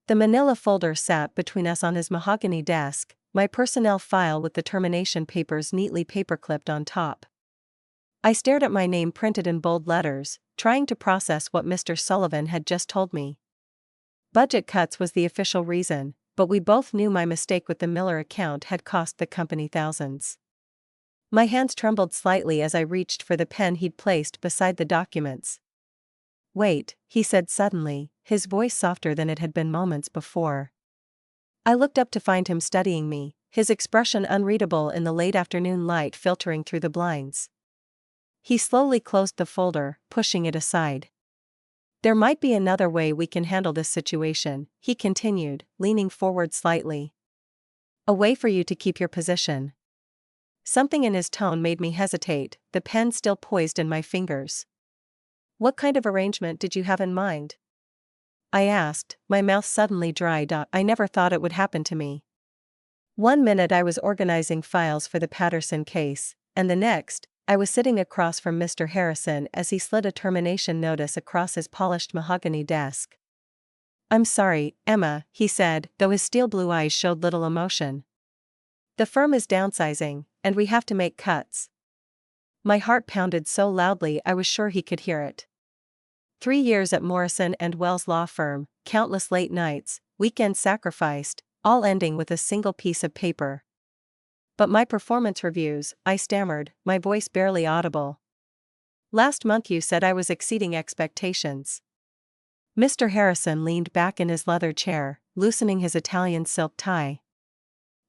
The manila folder sat between us on his mahogany desk, my personnel file with the termination papers neatly paperclipped on top. I stared at my name printed in bold letters, trying to process what Mr. Sullivan had just told me. Budget cuts was the official reason, but we both knew my mistake with the Miller account had cost the company thousands. My hands trembled slightly as I reached for the pen he'd placed beside the documents. "Wait," he said suddenly, his voice softer than it had been moments before. I looked up to find him studying me, his expression unreadable in the late afternoon light filtering through the blinds. He slowly closed the folder, pushing it aside. "There might be another way we can handle this situation," he continued, leaning forward slightly. "A way for you to keep your position." Something in his tone made me hesitate, the pen still poised in my fingers. "What kind of arrangement did you have in mind?" I asked, my mouth suddenly dried up. I never thought it would happen to me. One minute I was organizing files for the Patterson case, and the next, I was sitting across from Mr. Harrison as he slid a termination notice across his polished mahogany desk. "I'm sorry, Emma," he said, though his steel blue eyes showed little emotion. "The firm is downsizing, and we have to make cuts." My heart pounded so loudly I was sure he could hear it. 3 years at Morrison & Wells law firm, countless late nights, weekends sacrificed, all ending with a single piece of paper. "But my performance reviews," I stammered, my voice barely audible. "Last month you said I was exceeding expectations." Mr. Harrison leaned back in his leather chair, loosening his Italian silk tie.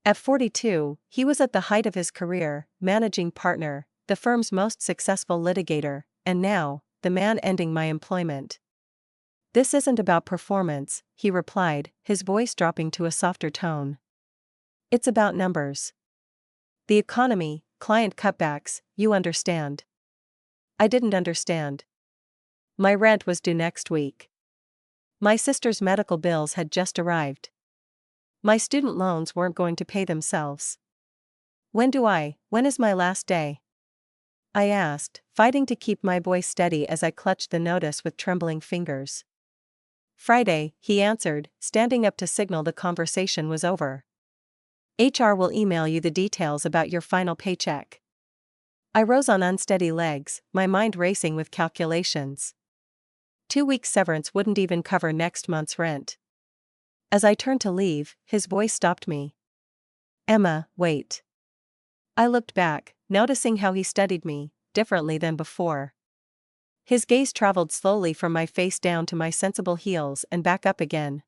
At 42, he was at the height of his career, managing partner, the firm's most successful litigator, and now, the man ending my employment. "This isn't about performance," he replied, his voice dropping to a softer tone. "It's about numbers. The economy, client cutbacks, you understand." I didn't understand. My rent was due next week. My sister's medical bills had just arrived. My student loans weren't going to pay themselves. When is my last day?" I asked, fighting to keep my voice steady as I clutched the notice with trembling fingers. "Friday," he answered, standing up to signal the conversation was over. "HR will email you the details about your final paycheck." I rose on unsteady legs, my mind racing with calculations. 2 weeks severance wouldn't even cover next month's rent. As I turned to leave, his voice stopped me. "Emma, wait." I looked back, noticing how he studied me, differently than before. His gaze traveled slowly from my face down to my sensible heels and back up again.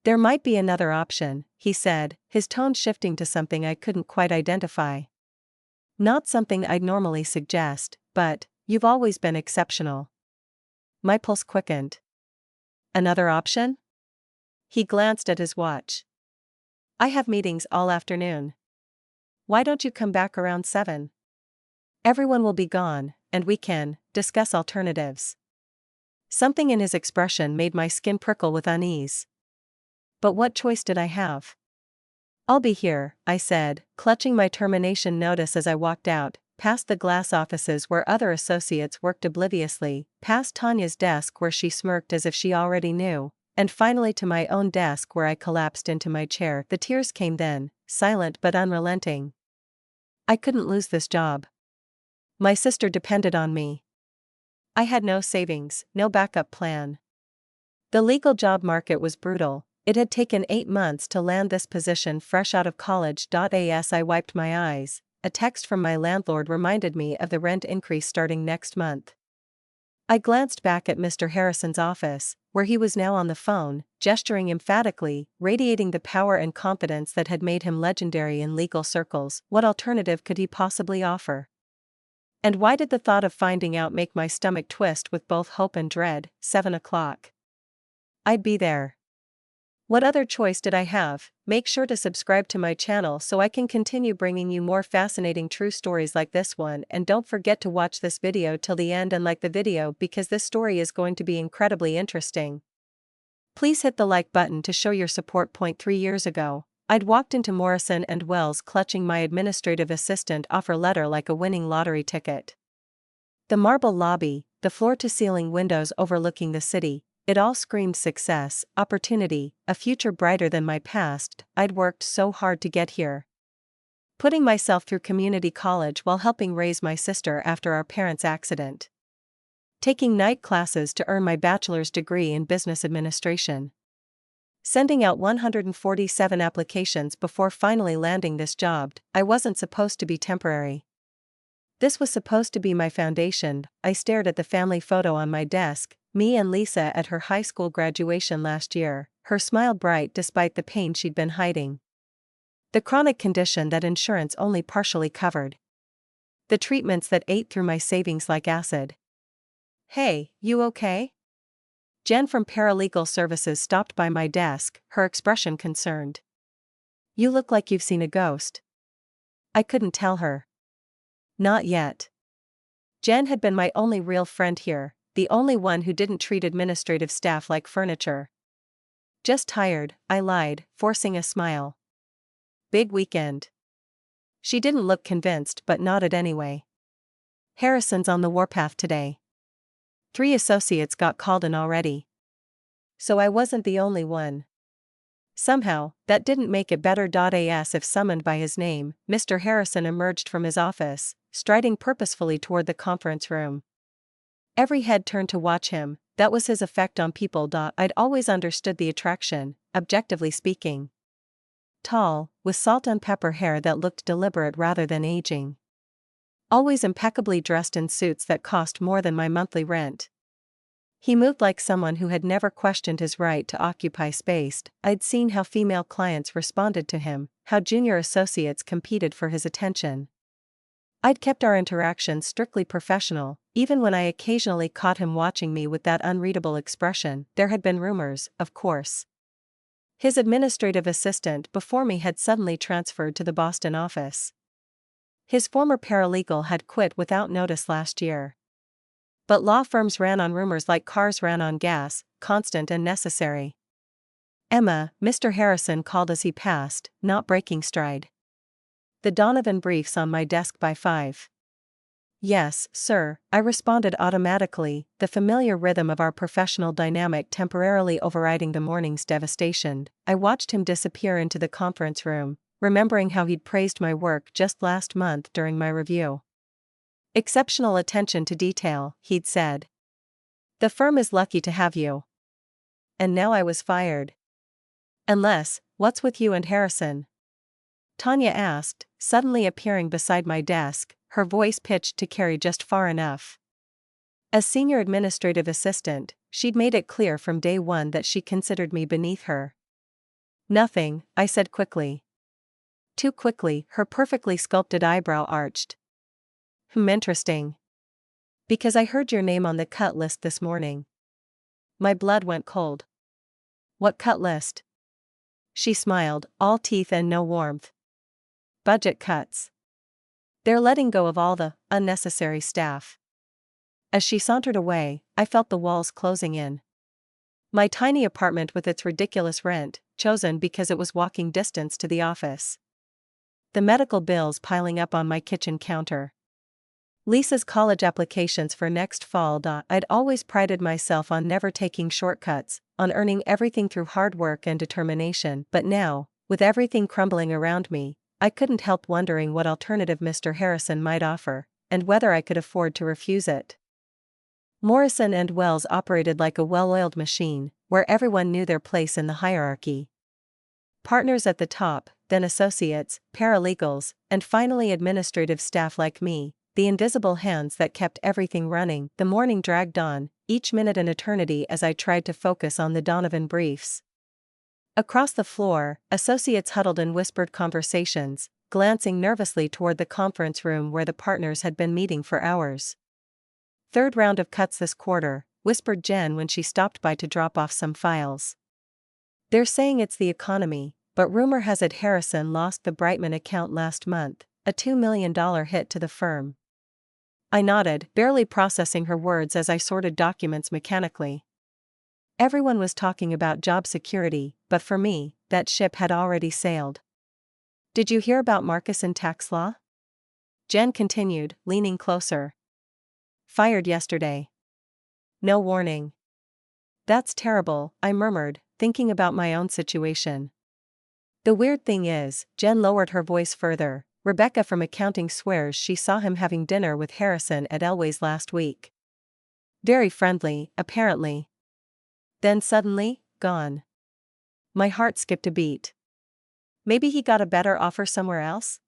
"There might be another option," he said, his tone shifting to something I couldn't quite identify. "Not something I'd normally suggest, but, you've always been exceptional." My pulse quickened. "Another option?" He glanced at his watch. "I have meetings all afternoon. Why don't you come back around 7? Everyone will be gone, and we can discuss alternatives." Something in his expression made my skin prickle with unease. But what choice did I have? "I'll be here," I said, clutching my termination notice as I walked out, past the glass offices where other associates worked obliviously, past Tanya's desk where she smirked as if she already knew, and finally to my own desk where I collapsed into my chair. The tears came then, silent but unrelenting. I couldn't lose this job. My sister depended on me. I had no savings, no backup plan. The legal job market was brutal. It had taken 8 months to land this position fresh out of college. As I wiped my eyes, a text from my landlord reminded me of the rent increase starting next month. I glanced back at Mr. Harrison's office, where he was now on the phone, gesturing emphatically, radiating the power and confidence that had made him legendary in legal circles. What alternative could he possibly offer? And why did the thought of finding out make my stomach twist with both hope and dread? 7 o'clock. I'd be there. What other choice did I have? Make sure to subscribe to my channel so I can continue bringing you more fascinating true stories like this one, and don't forget to watch this video till the end and like the video because this story is going to be incredibly interesting. Please hit the like button to show your support. 3 years ago, I'd walked into Morrison & Wells clutching my administrative assistant offer letter like a winning lottery ticket. The marble lobby, the floor-to-ceiling windows overlooking the city, It all screamed success, opportunity, a future brighter than my past. I'd worked so hard to get here. Putting myself through community college while helping raise my sister after our parents' accident. Taking night classes to earn my bachelor's degree in business administration. Sending out 147 applications before finally landing this job. I wasn't supposed to be temporary. This was supposed to be my foundation. I stared at the family photo on my desk, me and Lisa at her high school graduation last year, her smile bright despite the pain she'd been hiding. The chronic condition that insurance only partially covered. The treatments that ate through my savings like acid. "Hey, you okay?" Jen from Paralegal Services stopped by my desk, her expression concerned. "You look like you've seen a ghost." I couldn't tell her. Not yet. Jen had been my only real friend here, the only one who didn't treat administrative staff like furniture. "Just tired," I lied, forcing a smile. "Big weekend." She didn't look convinced but nodded anyway. "Harrison's on the warpath today. 3 associates got called in already." So I wasn't the only one. Somehow, that didn't make it better. As if summoned by his name, Mr. Harrison emerged from his office, striding purposefully toward the conference room. Every head turned to watch him. That was his effect on people. I'd always understood the attraction, objectively speaking. Tall, with salt and pepper hair that looked deliberate rather than aging. Always impeccably dressed in suits that cost more than my monthly rent. He moved like someone who had never questioned his right to occupy space. I'd seen how female clients responded to him, how junior associates competed for his attention. I'd kept our interactions strictly professional, even when I occasionally caught him watching me with that unreadable expression. There had been rumors, of course. His administrative assistant before me had suddenly transferred to the Boston office. His former paralegal had quit without notice last year. But law firms ran on rumors like cars ran on gas, constant and necessary. "Emma," Mr. Harrison called as he passed, not breaking stride. "The Donovan brief's on my desk by 5. "Yes, sir," I responded automatically, the familiar rhythm of our professional dynamic temporarily overriding the morning's devastation. I watched him disappear into the conference room, remembering how he'd praised my work just last month during my review. "Exceptional attention to detail," he'd said. "The firm is lucky to have you." And now I was fired. "Unless, what's with you and Harrison?" Tanya asked, suddenly appearing beside my desk, her voice pitched to carry just far enough. As senior administrative assistant, she'd made it clear from day one that she considered me beneath her. "Nothing," I said quickly. Too quickly, her perfectly sculpted eyebrow arched. Interesting. "Because I heard your name on the cut list this morning." My blood went cold. "What cut list?" She smiled, all teeth and no warmth. "Budget cuts. They're letting go of all the unnecessary staff." As she sauntered away, I felt the walls closing in. My tiny apartment with its ridiculous rent, chosen because it was walking distance to the office. The medical bills piling up on my kitchen counter. Lisa's college applications for next fall. I'd always prided myself on never taking shortcuts, on earning everything through hard work and determination, but now, with everything crumbling around me, I couldn't help wondering what alternative Mr. Harrison might offer, and whether I could afford to refuse it. Morrison and Wells operated like a well-oiled machine, where everyone knew their place in the hierarchy. Partners at the top, then associates, paralegals, and finally administrative staff like me. The invisible hands that kept everything running. The morning dragged on, each minute an eternity as I tried to focus on the Donovan briefs. Across the floor, associates huddled in whispered conversations, glancing nervously toward the conference room where the partners had been meeting for hours. "Third round of cuts this quarter," whispered Jen when she stopped by to drop off some files. "They're saying it's the economy, but rumor has it Harrison lost the Brightman account last month, a $2 million hit to the firm." I nodded, barely processing her words as I sorted documents mechanically. Everyone was talking about job security, but for me, that ship had already sailed. "Did you hear about Marcus in tax law?" Jen continued, leaning closer. "Fired yesterday. No warning. That's terrible, I murmured, thinking about my own situation. The weird thing is, Jen lowered her voice further, Rebecca from accounting swears she saw him having dinner with Harrison at Elway's last week. Very friendly, apparently. Then suddenly, gone. My heart skipped a beat. Maybe he got a better offer somewhere else?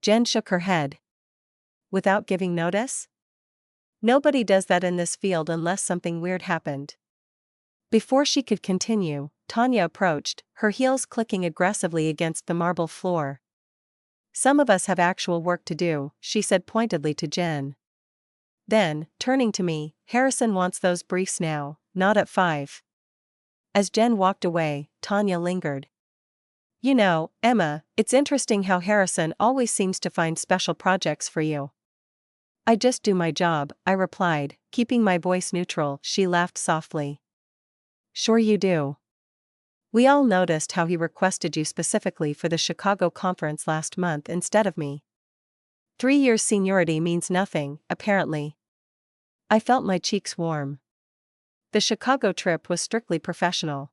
Jen shook her head. Without giving notice? Nobody does that in this field unless something weird happened. Before she could continue, Tanya approached, her heels clicking aggressively against the marble floor. Some of us have actual work to do, she said pointedly to Jen. Then, turning to me, Harrison wants those briefs now, not at 5. As Jen walked away, Tanya lingered. You know, Emma, it's interesting how Harrison always seems to find special projects for you. I just do my job, I replied, keeping my voice neutral. She laughed softly. Sure you do. We all noticed how he requested you specifically for the Chicago conference last month instead of me. 3 years seniority means nothing, apparently. I felt my cheeks warm. The Chicago trip was strictly professional.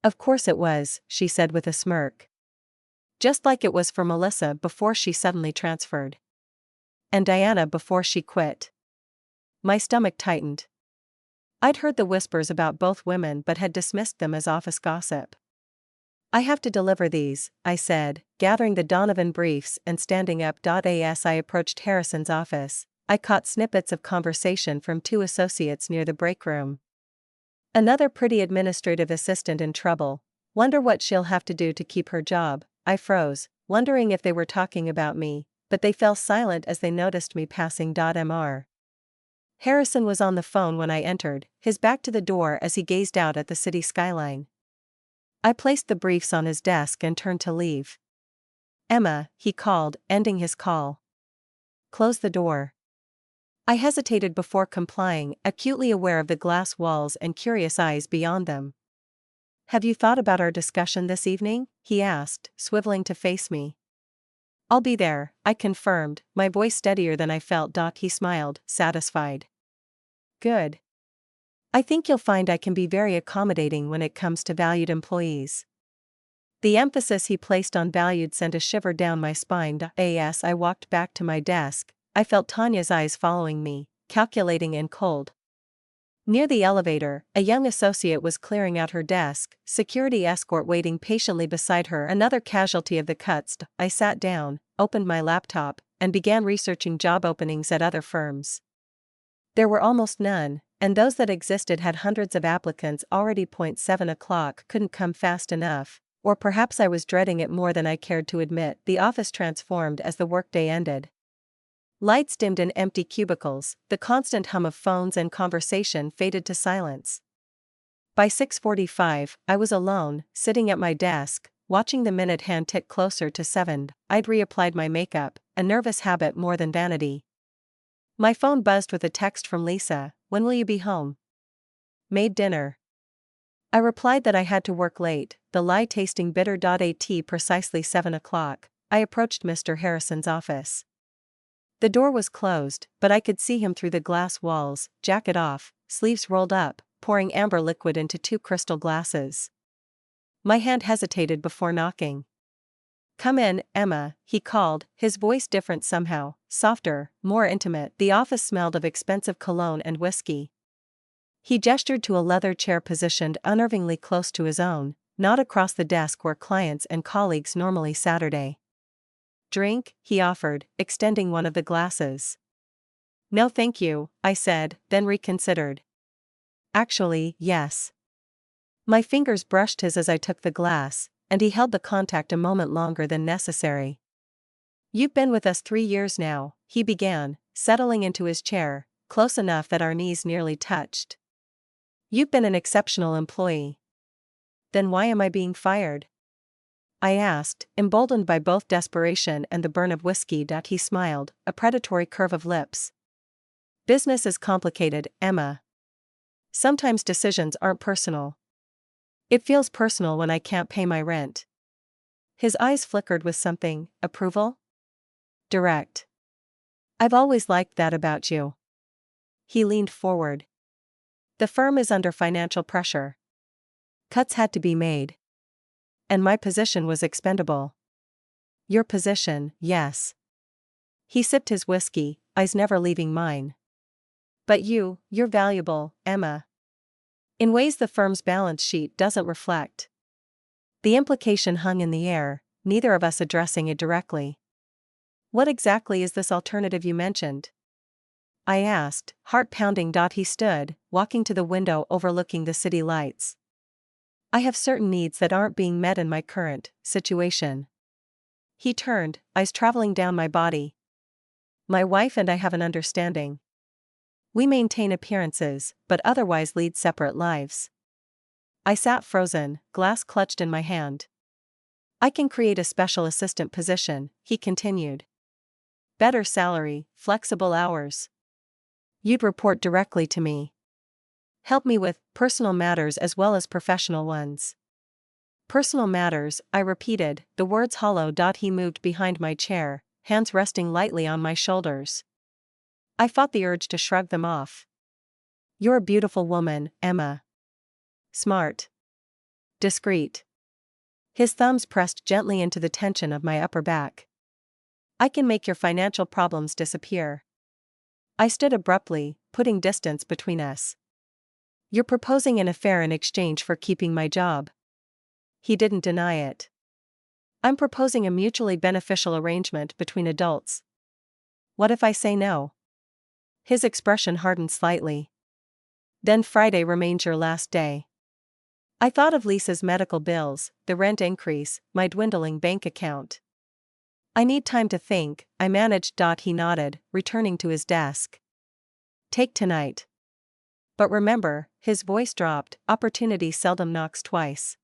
Of course it was, she said with a smirk. Just like it was for Melissa before she suddenly transferred. And Diana before she quit. My stomach tightened. I'd heard the whispers about both women but had dismissed them as office gossip. I have to deliver these, I said, gathering the Donovan briefs and standing up. As I approached Harrison's office, I caught snippets of conversation from 2 associates near the break room. Another pretty administrative assistant in trouble. Wonder what she'll have to do to keep her job. I froze, wondering if they were talking about me, but they fell silent as they noticed me passing. Mr. Harrison was on the phone when I entered, his back to the door as he gazed out at the city skyline. I placed the briefs on his desk and turned to leave. Emma, he called, ending his call. Close the door. I hesitated before complying, acutely aware of the glass walls and curious eyes beyond them. Have you thought about our discussion this evening? He asked, swiveling to face me. I'll be there, I confirmed, my voice steadier than I felt. He smiled, satisfied. Good. I think you'll find I can be very accommodating when it comes to valued employees. The emphasis he placed on valued sent a shiver down my spine. As I walked back to my desk, I felt Tanya's eyes following me, calculating and cold. Near the elevator, a young associate was clearing out her desk, security escort waiting patiently beside her. Another casualty of the cuts. I sat down, opened my laptop, and began researching job openings at other firms. There were almost none, and those that existed had hundreds of applicants already. 7 o'clock couldn't come fast enough, or perhaps I was dreading it more than I cared to admit. The office transformed as the workday ended. Lights dimmed in empty cubicles, the constant hum of phones and conversation faded to silence. By 6:45, I was alone, sitting at my desk, watching the minute hand tick closer to 7. I'd reapplied my makeup, a nervous habit more than vanity. My phone buzzed with a text from Lisa. When will you be home? Made dinner. I replied that I had to work late, the lie tasting bitter. At precisely 7 o'clock, I approached Mr. Harrison's office. The door was closed, but I could see him through the glass walls, jacket off, sleeves rolled up, pouring amber liquid into 2 crystal glasses. My hand hesitated before knocking. Come in, Emma, he called, his voice different somehow, softer, more intimate. The office smelled of expensive cologne and whiskey. He gestured to a leather chair positioned unnervingly close to his own, not across the desk where clients and colleagues normally Saturday. Drink, he offered, extending one of the glasses. No thank you, I said, then reconsidered. Actually, yes. My fingers brushed his as I took the glass, and he held the contact a moment longer than necessary. You've been with us 3 years now, he began, settling into his chair, close enough that our knees nearly touched. You've been an exceptional employee. Then why am I being fired? I asked, emboldened by both desperation and the burn of whiskey. He smiled, a predatory curve of lips. Business is complicated, Emma. Sometimes decisions aren't personal. It feels personal when I can't pay my rent. His eyes flickered with something. Approval? Direct. I've always liked that about you. He leaned forward. The firm is under financial pressure. Cuts had to be made. And my position was expendable. Your position, yes. He sipped his whiskey, eyes never leaving mine. But you're valuable, Emma. In ways the firm's balance sheet doesn't reflect. The implication hung in the air, neither of us addressing it directly. What exactly is this alternative you mentioned? I asked, heart pounding. He stood, walking to the window overlooking the city lights. I have certain needs that aren't being met in my current situation. He turned, eyes traveling down my body. My wife and I have an understanding. We maintain appearances, but otherwise lead separate lives. I sat frozen, glass clutched in my hand. I can create a special assistant position, he continued. Better salary, flexible hours. You'd report directly to me. Help me with personal matters as well as professional ones. Personal matters, I repeated, the words hollow. He moved behind my chair, hands resting lightly on my shoulders. I fought the urge to shrug them off. You're a beautiful woman, Emma. Smart. Discreet. His thumbs pressed gently into the tension of my upper back. I can make your financial problems disappear. I stood abruptly, putting distance between us. You're proposing an affair in exchange for keeping my job. He didn't deny it. I'm proposing a mutually beneficial arrangement between adults. What if I say no? His expression hardened slightly. Then Friday remains your last day. I thought of Lisa's medical bills, the rent increase, my dwindling bank account. I need time to think, I managed. He nodded, returning to his desk. Take tonight. But remember, his voice dropped, opportunity seldom knocks twice.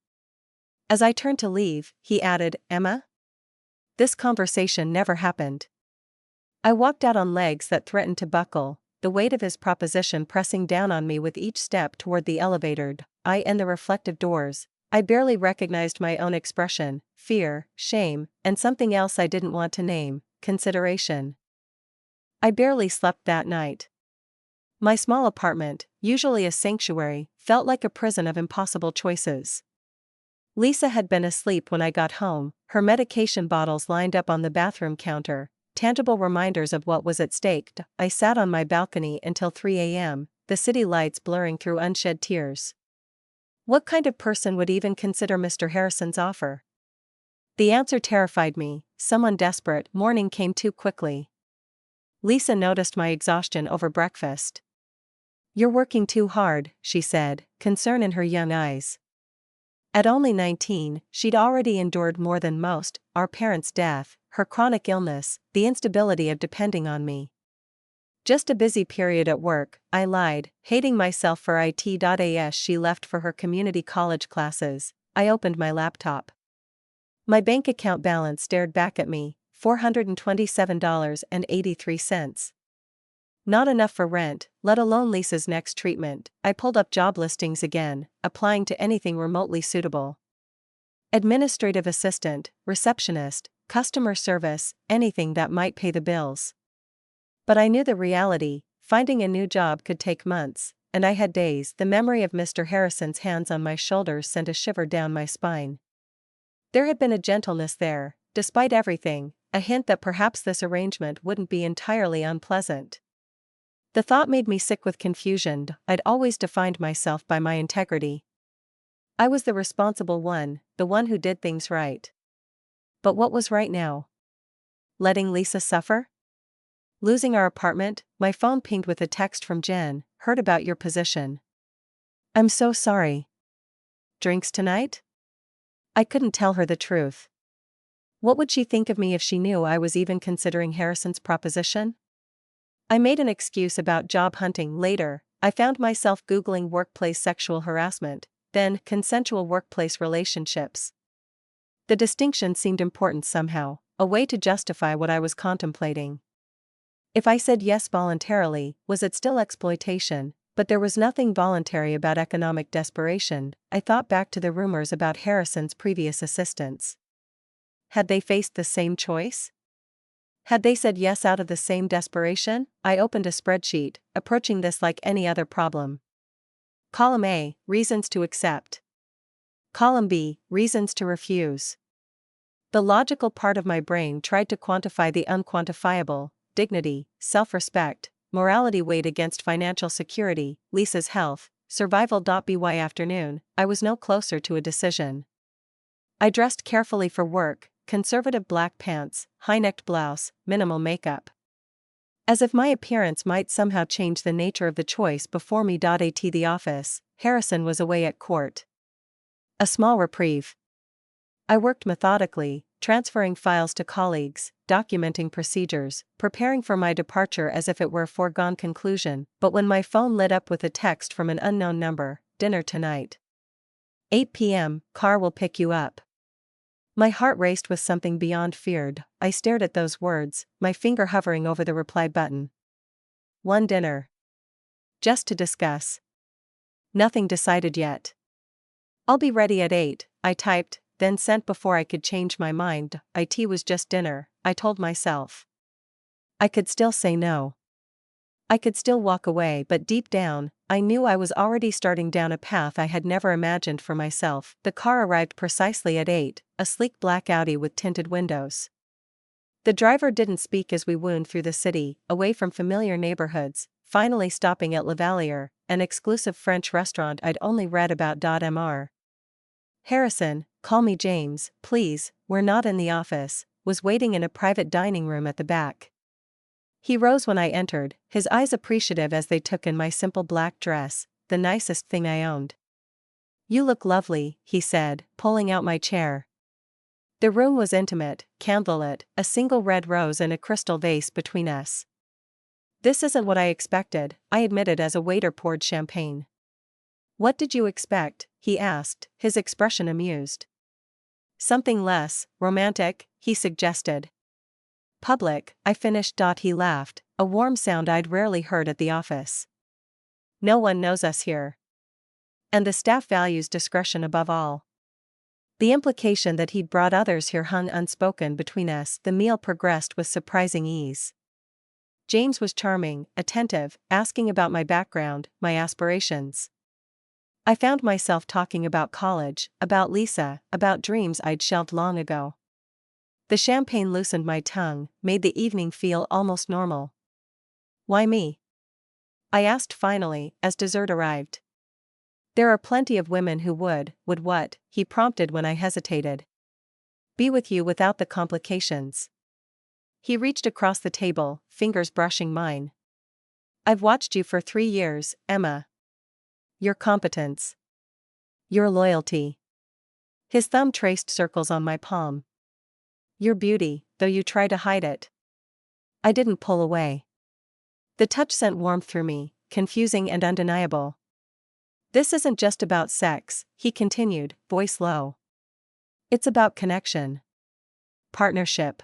As I turned to leave, he added, Emma? This conversation never happened. I walked out on legs that threatened to buckle, the weight of his proposition pressing down on me with each step toward the elevator. And the reflective doors. I barely recognized my own expression, fear, shame, and something else I didn't want to name, consideration. I barely slept that night. My small apartment, usually a sanctuary, felt like a prison of impossible choices. Lisa had been asleep when I got home, her medication bottles lined up on the bathroom counter, tangible reminders of what was at stake. I sat on my balcony until 3 a.m., the city lights blurring through unshed tears. What kind of person would even consider Mr. Harrison's offer? The answer terrified me, someone desperate. Morning came too quickly. Lisa noticed my exhaustion over breakfast. You're working too hard, she said, concern in her young eyes. At only 19, she'd already endured more than most, our parents' death, her chronic illness, the instability of depending on me. Just a busy period at work, I lied, hating myself for it. She left for her community college classes. I opened my laptop. My bank account balance stared back at me, $427.83. Not enough for rent, let alone Lisa's next treatment. I pulled up job listings again, applying to anything remotely suitable. Administrative assistant, receptionist, customer service, anything that might pay the bills. But I knew the reality, finding a new job could take months, and I had days. The memory of Mr. Harrison's hands on my shoulders sent a shiver down my spine. There had been a gentleness there, despite everything, a hint that perhaps this arrangement wouldn't be entirely unpleasant. The thought made me sick with confusion. I'd always defined myself by my integrity. I was the responsible one, the one who did things right. But what was right now? Letting Lisa suffer? Losing our apartment? My phone pinged with a text from Jen, heard about your position. I'm so sorry. Drinks tonight? I couldn't tell her the truth. What would she think of me if she knew I was even considering Harrison's proposition? I made an excuse about job hunting. Later, I found myself Googling workplace sexual harassment, then consensual workplace relationships. The distinction seemed important somehow, a way to justify what I was contemplating. If I said yes voluntarily, was it still exploitation? But there was nothing voluntary about economic desperation. I thought back to the rumors about Harrison's previous assistants. Had they faced the same choice? Had they said yes out of the same desperation? I opened a spreadsheet, approaching this like any other problem. Column A, reasons to accept. Column B, reasons to refuse. The logical part of my brain tried to quantify the unquantifiable: dignity, self-respect, morality weighed against financial security, Lisa's health, survival. By afternoon, I was no closer to a decision. I dressed carefully for work: conservative black pants, high-necked blouse, minimal makeup. As if my appearance might somehow change the nature of the choice before me. At the office, Harrison was away at court. A small reprieve. I worked methodically, transferring files to colleagues, documenting procedures, preparing for my departure as if it were a foregone conclusion. But when my phone lit up with a text from an unknown number: dinner tonight. 8 p.m., car will pick you up. My heart raced with something beyond feared. I stared at those words, my finger hovering over the reply button. One dinner. Just to discuss. Nothing decided yet. I'll be ready at 8, I typed, then sent before I could change my mind. It was just dinner, I told myself. I could still say no. I could still walk away, but deep down, I knew I was already starting down a path I had never imagined for myself. The car arrived precisely at 8, a sleek black Audi with tinted windows. The driver didn't speak as we wound through the city, away from familiar neighborhoods, finally stopping at Lavalier, an exclusive French restaurant I'd only read about. Mr. Harrison, call me James, please, we're not in the office, was waiting in a private dining room at the back. He rose when I entered, his eyes appreciative as they took in my simple black dress, the nicest thing I owned. You look lovely, he said, pulling out my chair. The room was intimate, candlelit, a single red rose in a crystal vase between us. This isn't what I expected, I admitted as a waiter poured champagne. What did you expect? He asked, his expression amused. Something less romantic, he suggested. Public, I finished. He laughed, a warm sound I'd rarely heard at the office. No one knows us here. And the staff values discretion above all. The implication that he'd brought others here hung unspoken between us. The meal progressed with surprising ease. James was charming, attentive, asking about my background, my aspirations. I found myself talking about college, about Lisa, about dreams I'd shelved long ago. The champagne loosened my tongue, made the evening feel almost normal. Why me? I asked finally, as dessert arrived. There are plenty of women who would what? He prompted when I hesitated. Be with you without the complications. He reached across the table, fingers brushing mine. I've watched you for 3 years, Emma. Your competence. Your loyalty. His thumb traced circles on my palm. Your beauty, though you try to hide it. I didn't pull away. The touch sent warmth through me, confusing and undeniable. This isn't just about sex, he continued, voice low. It's about connection. Partnership.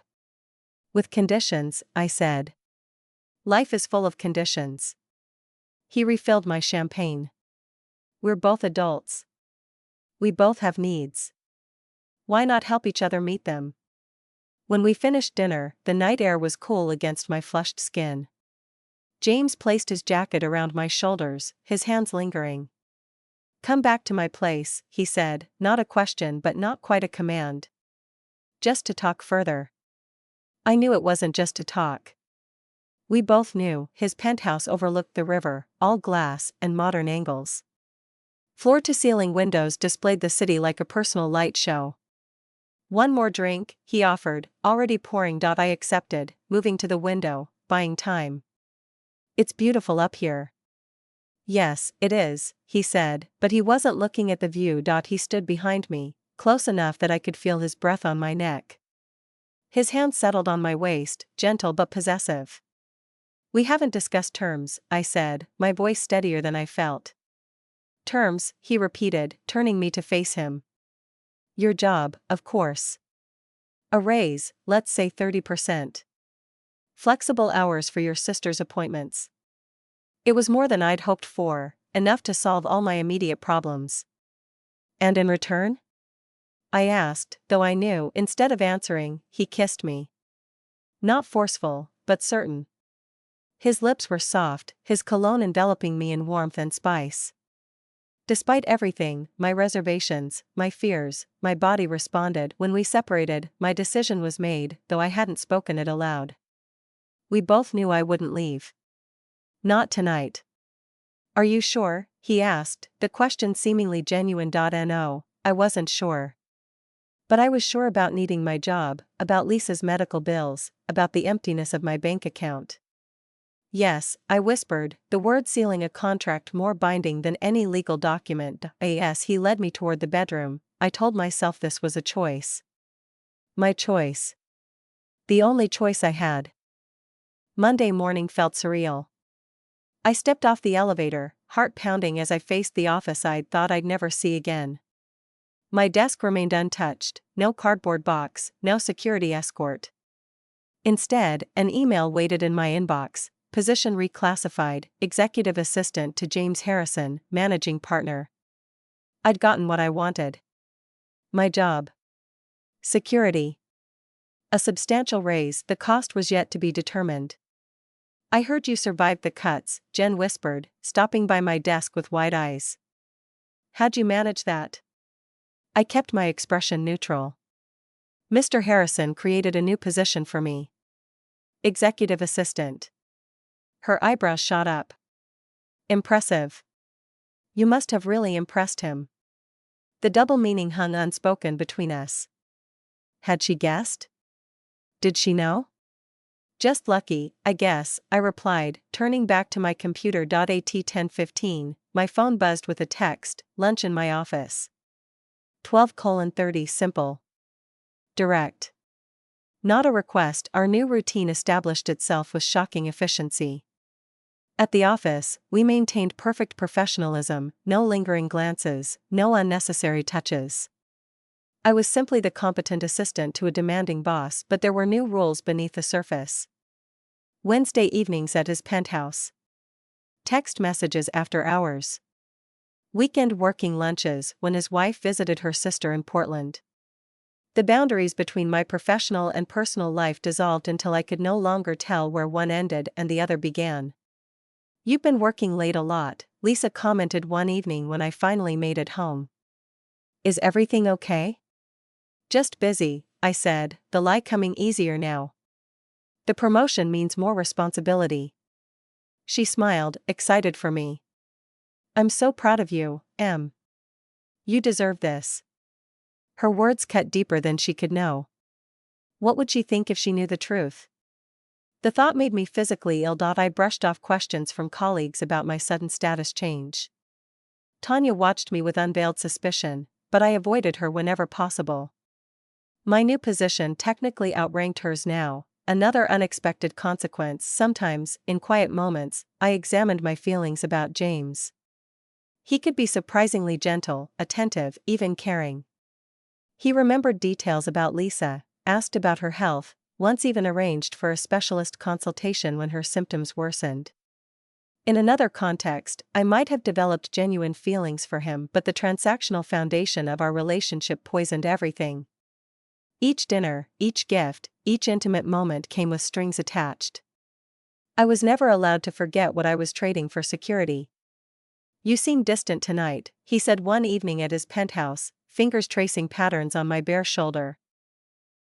With conditions, I said. Life is full of conditions. He refilled my champagne. We're both adults. We both have needs. Why not help each other meet them? When we finished dinner, the night air was cool against my flushed skin. James placed his jacket around my shoulders, his hands lingering. Come back to my place, he said, not a question but not quite a command. Just to talk further. I knew it wasn't just to talk. We both knew. His penthouse overlooked the river, all glass and modern angles. Floor-to-ceiling windows displayed the city like a personal light show. One more drink, he offered, already pouring. I accepted, moving to the window, buying time. It's beautiful up here. Yes, it is, he said, but he wasn't looking at the view. He stood behind me, close enough that I could feel his breath on my neck. His hand settled on my waist, gentle but possessive. We haven't discussed terms, I said, my voice steadier than I felt. Terms, he repeated, turning me to face him. Your job, of course. A raise, let's say 30%. Flexible hours for your sister's appointments. It was more than I'd hoped for, enough to solve all my immediate problems. And in return? I asked, though I knew. Instead of answering, he kissed me. Not forceful, but certain. His lips were soft, his cologne enveloping me in warmth and spice. Despite everything, my reservations, my fears, my body responded. When we separated, my decision was made, though I hadn't spoken it aloud. We both knew I wouldn't leave. Not tonight. Are you sure? He asked, the question seemingly genuine. No, I wasn't sure. But I was sure about needing my job, about Lisa's medical bills, about the emptiness of my bank account. Yes, I whispered, the word sealing a contract more binding than any legal document. Yes, he led me toward the bedroom. I told myself this was a choice. My choice. The only choice I had. Monday morning felt surreal. I stepped off the elevator, heart pounding as I faced the office I'd thought I'd never see again. My desk remained untouched, no cardboard box, no security escort. Instead, an email waited in my inbox, position reclassified, executive assistant to James Harrison, managing partner. I'd gotten what I wanted. My job. Security. A substantial raise, the cost was yet to be determined. I heard you survived the cuts, Jen whispered, stopping by my desk with wide eyes. How'd you manage that? I kept my expression neutral. Mr. Harrison created a new position for me. Executive assistant. Her eyebrows shot up. Impressive. You must have really impressed him. The double meaning hung unspoken between us. Had she guessed? Did she know? Just lucky, I guess, I replied, turning back to my computer. At 10:15, my phone buzzed with a text, lunch in my office. 12:30 simple. Direct. Not a request. Our new routine established itself with shocking efficiency. At the office, we maintained perfect professionalism, no lingering glances, no unnecessary touches. I was simply the competent assistant to a demanding boss, but there were new rules beneath the surface. Wednesday evenings at his penthouse. Text messages after hours. Weekend working lunches when his wife visited her sister in Portland. The boundaries between my professional and personal life dissolved until I could no longer tell where one ended and the other began. You've been working late a lot, Lisa commented one evening when I finally made it home. Is everything okay? Just busy, I said, the lie coming easier now. The promotion means more responsibility. She smiled, excited for me. I'm so proud of you, Em. You deserve this. Her words cut deeper than she could know. What would she think if she knew the truth? The thought made me physically ill. I brushed off questions from colleagues about my sudden status change. Tanya watched me with unveiled suspicion, but I avoided her whenever possible. My new position technically outranked hers now, another unexpected consequence. Sometimes, in quiet moments, I examined my feelings about James. He could be surprisingly gentle, attentive, even caring. He remembered details about Lisa, asked about her health, once even arranged for a specialist consultation when her symptoms worsened. In another context, I might have developed genuine feelings for him, but the transactional foundation of our relationship poisoned everything. Each dinner, each gift, each intimate moment came with strings attached. I was never allowed to forget what I was trading for security. You seem distant tonight, he said one evening at his penthouse, fingers tracing patterns on my bare shoulder.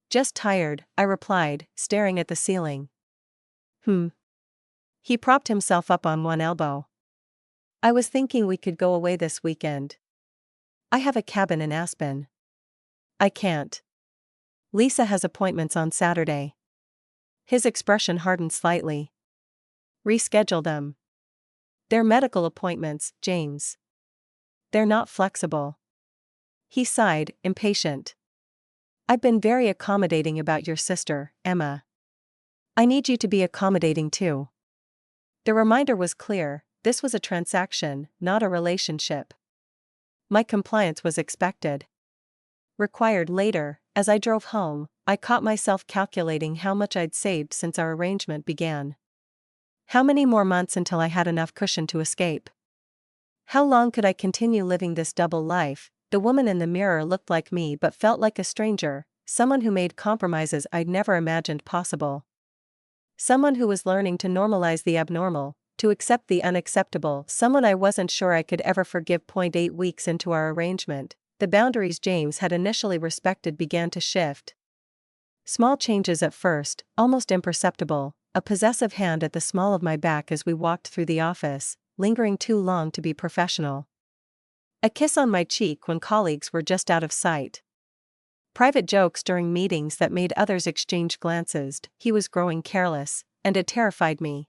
Just tired, I replied, staring at the ceiling. He propped himself up on one elbow. I was thinking we could go away this weekend. I have a cabin in Aspen. I can't. Lisa has appointments on Saturday. His expression hardened slightly. Reschedule them. They're medical appointments, James. They're not flexible. He sighed, impatient. I've been very accommodating about your sister, Emma. I need you to be accommodating too. The reminder was clear, this was a transaction, not a relationship. My compliance was expected. Required later, as I drove home, I caught myself calculating how much I'd saved since our arrangement began. How many more months until I had enough cushion to escape? How long could I continue living this double life? The woman in the mirror looked like me but felt like a stranger, someone who made compromises I'd never imagined possible. Someone who was learning to normalize the abnormal, to accept the unacceptable, someone I wasn't sure I could ever forgive. 8 weeks into our arrangement, the boundaries James had initially respected began to shift. Small changes at first, almost imperceptible, a possessive hand at the small of my back as we walked through the office, lingering too long to be professional. A kiss on my cheek when colleagues were just out of sight. Private jokes during meetings that made others exchange glances. He was growing careless, and it terrified me.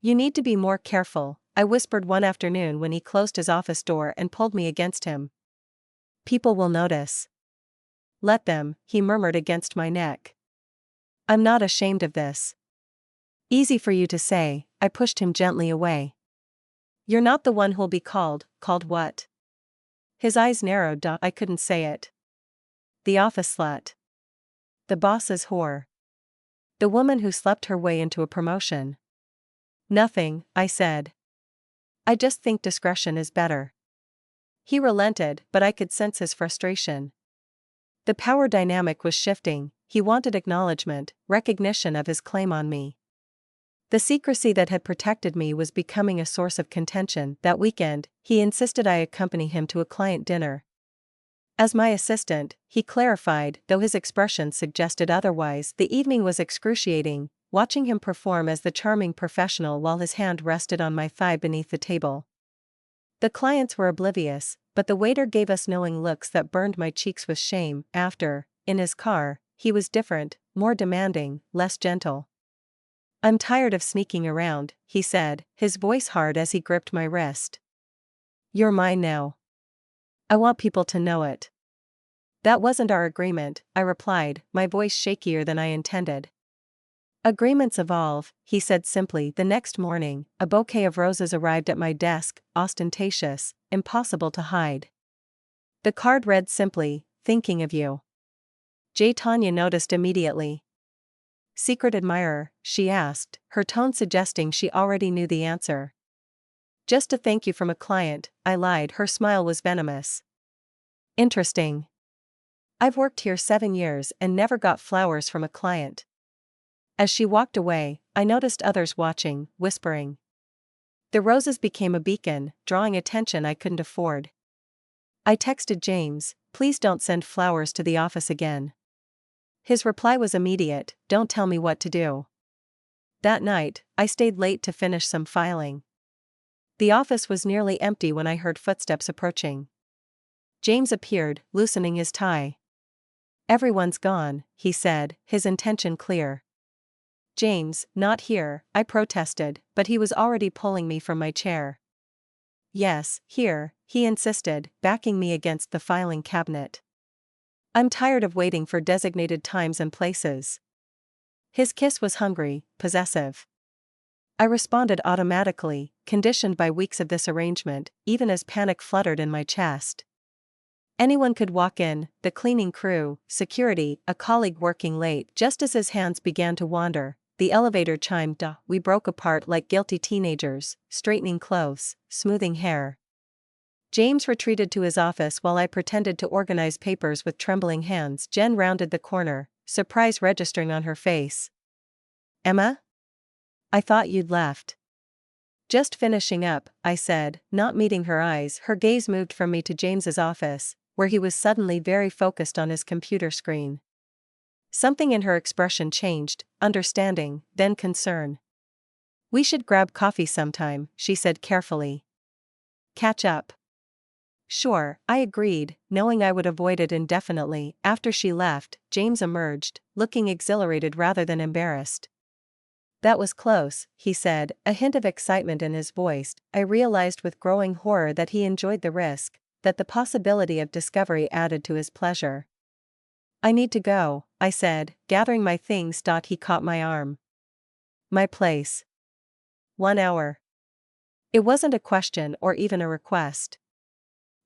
"You need to be more careful," I whispered one afternoon when he closed his office door and pulled me against him. "People will notice." "Let them," he murmured against my neck. "I'm not ashamed of this." "Easy for you to say," I pushed him gently away. "You're not the one who'll be called." "Called what?" His eyes narrowed. I couldn't say it. "The office slut. The boss's whore. The woman who slept her way into a promotion." "Nothing," I said. "I just think discretion is better." He relented, but I could sense his frustration. The power dynamic was shifting. He wanted acknowledgement, recognition of his claim on me. The secrecy that had protected me was becoming a source of contention. That weekend, he insisted I accompany him to a client dinner. As my assistant, he clarified, though his expression suggested otherwise, the evening was excruciating, watching him perform as the charming professional while his hand rested on my thigh beneath the table. The clients were oblivious, but the waiter gave us knowing looks that burned my cheeks with shame. After, in his car, he was different, more demanding, less gentle. "I'm tired of sneaking around," he said, his voice hard as he gripped my wrist. "You're mine now. I want people to know it." "That wasn't our agreement," I replied, my voice shakier than I intended. "Agreements evolve," he said simply. The next morning, a bouquet of roses arrived at my desk, ostentatious, impossible to hide. The card read simply, "Thinking of you." J. Tanya noticed immediately. "Secret admirer?" she asked, her tone suggesting she already knew the answer. "Just a thank you from a client," I lied. Her smile was venomous. "Interesting. I've worked here 7 years and never got flowers from a client." As she walked away, I noticed others watching, whispering. The roses became a beacon, drawing attention I couldn't afford. I texted James, "Please don't send flowers to the office again." His reply was immediate, "Don't tell me what to do." That night, I stayed late to finish some filing. The office was nearly empty when I heard footsteps approaching. James appeared, loosening his tie. "Everyone's gone," he said, his intention clear. "James, not here," I protested, but he was already pulling me from my chair. "Yes, here," he insisted, backing me against the filing cabinet. "I'm tired of waiting for designated times and places." His kiss was hungry, possessive. I responded automatically, conditioned by weeks of this arrangement, even as panic fluttered in my chest. Anyone could walk in, the cleaning crew, security, a colleague working late. Just as his hands began to wander, the elevator chimed. We broke apart like guilty teenagers, straightening clothes, smoothing hair. James retreated to his office while I pretended to organize papers with trembling hands. Jen rounded the corner, surprise registering on her face. "Emma? I thought you'd left." "Just finishing up," I said, not meeting her eyes. Her gaze moved from me to James's office, where he was suddenly very focused on his computer screen. Something in her expression changed, understanding, then concern. "We should grab coffee sometime," she said carefully. "Catch up." "Sure," I agreed, knowing I would avoid it indefinitely. After she left, James emerged, looking exhilarated rather than embarrassed. "That was close," he said, a hint of excitement in his voice. I realized with growing horror that he enjoyed the risk, that the possibility of discovery added to his pleasure. "I need to go," I said, gathering my things. He caught my arm. "My place. 1 hour." It wasn't a question or even a request.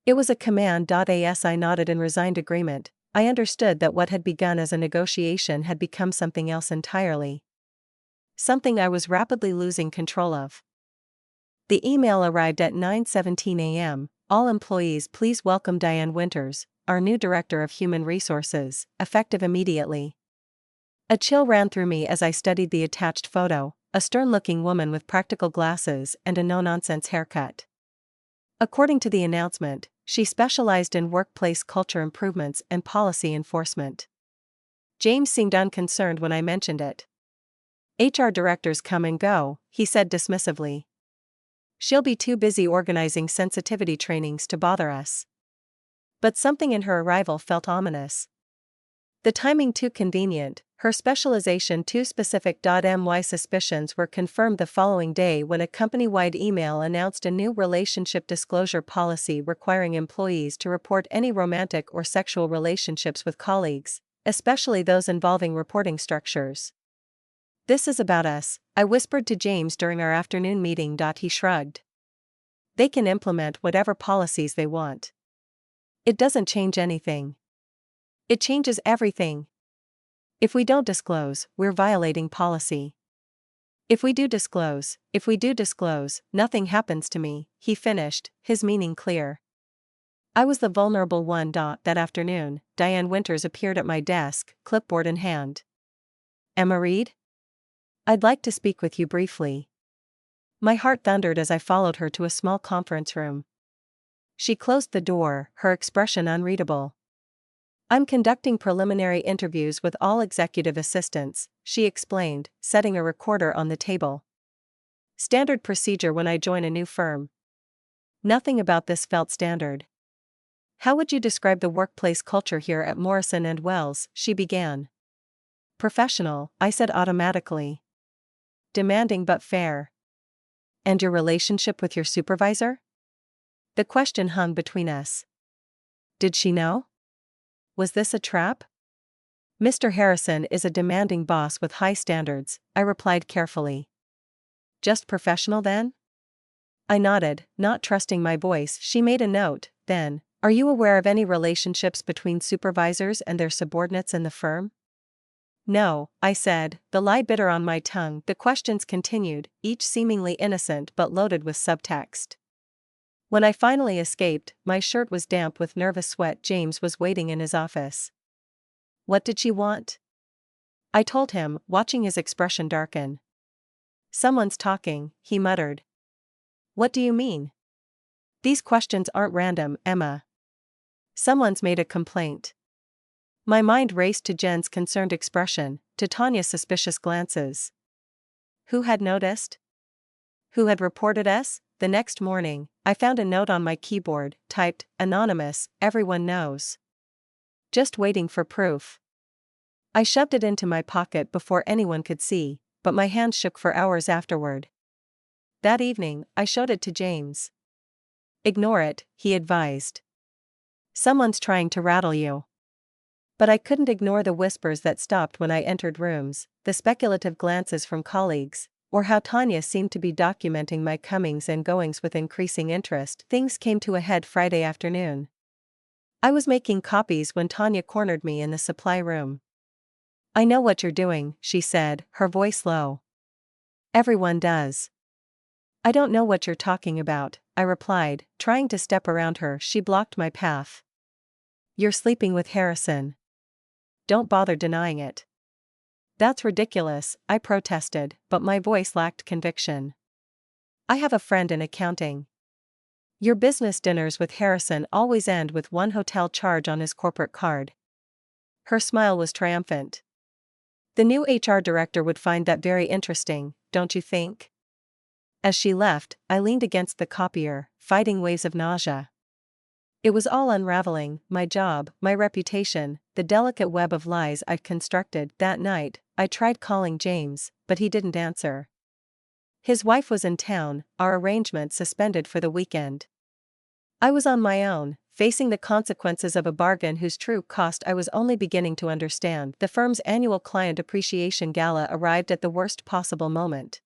It was a command. As I nodded in resigned agreement, I understood that what had begun as a negotiation had become something else entirely. Something I was rapidly losing control of. The email arrived at 9:17 a.m. "All employees please welcome Diane Winters, our new Director of Human Resources, effective immediately." A chill ran through me as I studied the attached photo, a stern-looking woman with practical glasses and a no-nonsense haircut. According to the announcement, she specialized in workplace culture improvements and policy enforcement. James seemed unconcerned when I mentioned it. HR directors come and go, he said dismissively. She'll be too busy organizing sensitivity trainings to bother us. But something in her arrival felt ominous. The timing too convenient, her specialization too specific. My suspicions were confirmed the following day when a company-wide email announced a new relationship disclosure policy requiring employees to report any romantic or sexual relationships with colleagues, especially those involving reporting structures. "This is about us," I whispered to James during our afternoon meeting. He shrugged. "They can implement whatever policies they want. It doesn't change anything. It changes everything. If we don't disclose, we're violating policy. If we do disclose, nothing happens to me," he finished, his meaning clear. I was the vulnerable one. That afternoon, Diane Winters appeared at my desk, clipboard in hand. "Emma Reed? I'd like to speak with you briefly." My heart thundered as I followed her to a small conference room. She closed the door, her expression unreadable. "I'm conducting preliminary interviews with all executive assistants," she explained, setting a recorder on the table. "Standard procedure when I join a new firm." Nothing about this felt standard. "How would you describe the workplace culture here at Morrison & Wells?" she began. "Professional," I said automatically. "Demanding but fair." "And your relationship with your supervisor?" The question hung between us. Did she know? Was this a trap? "Mr. Harrison is a demanding boss with high standards," I replied carefully. "Just professional then?" I nodded, not trusting my voice. She made a note, then, "Are you aware of any relationships between supervisors and their subordinates in the firm?" "No," I said, the lie bitter on my tongue. The questions continued, each seemingly innocent but loaded with subtext. When I finally escaped, my shirt was damp with nervous sweat. James was waiting in his office. What did she want? I told him, watching his expression darken. "Someone's talking," he muttered. "What do you mean?" "These questions aren't random, Emma. Someone's made a complaint." My mind raced to Jen's concerned expression, to Tanya's suspicious glances. Who had noticed? Who had reported us? The next morning, I found a note on my keyboard, typed, "Anonymous, everyone knows." Just waiting for proof. I shoved it into my pocket before anyone could see, but my hands shook for hours afterward. That evening, I showed it to James. "Ignore it," he advised. "Someone's trying to rattle you." But I couldn't ignore the whispers that stopped when I entered rooms, the speculative glances from colleagues, or how Tanya seemed to be documenting my comings and goings with increasing interest. Things came to a head Friday afternoon. I was making copies when Tanya cornered me in the supply room. "I know what you're doing," she said, her voice low. "Everyone does." "I don't know what you're talking about," I replied, trying to step around her. She blocked my path. "You're sleeping with Harrison. Don't bother denying it." "That's ridiculous," I protested, but my voice lacked conviction. "I have a friend in accounting. Your business dinners with Harrison always end with one hotel charge on his corporate card." Her smile was triumphant. "The new HR director would find that very interesting, don't you think?" As she left, I leaned against the copier, fighting waves of nausea. It was all unraveling, my job, my reputation, the delicate web of lies I'd constructed. That night, I tried calling James, but he didn't answer. His wife was in town, our arrangement suspended for the weekend. I was on my own, facing the consequences of a bargain whose true cost I was only beginning to understand. The firm's annual client appreciation gala arrived at the worst possible moment.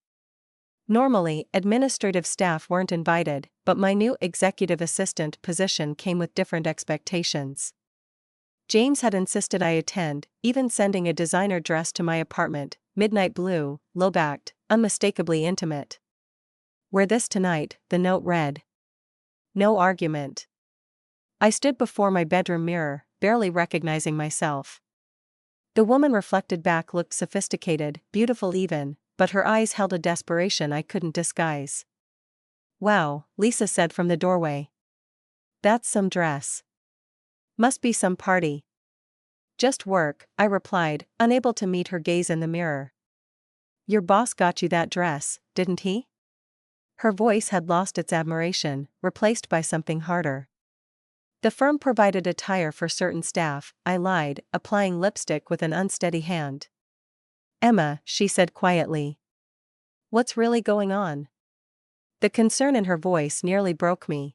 Normally, administrative staff weren't invited, but my new executive assistant position came with different expectations. James had insisted I attend, even sending a designer dress to my apartment, midnight blue, low-backed, unmistakably intimate. "Wear this tonight," the note read. No argument. I stood before my bedroom mirror, barely recognizing myself. The woman reflected back looked sophisticated, beautiful even, but her eyes held a desperation I couldn't disguise. "Wow," Lisa said from the doorway. "That's some dress. Must be some party." "Just work," I replied, unable to meet her gaze in the mirror. "Your boss got you that dress, didn't he?" Her voice had lost its admiration, replaced by something harder. "The firm provided attire for certain staff," I lied, applying lipstick with an unsteady hand. "Emma," she said quietly. "What's really going on?" The concern in her voice nearly broke me.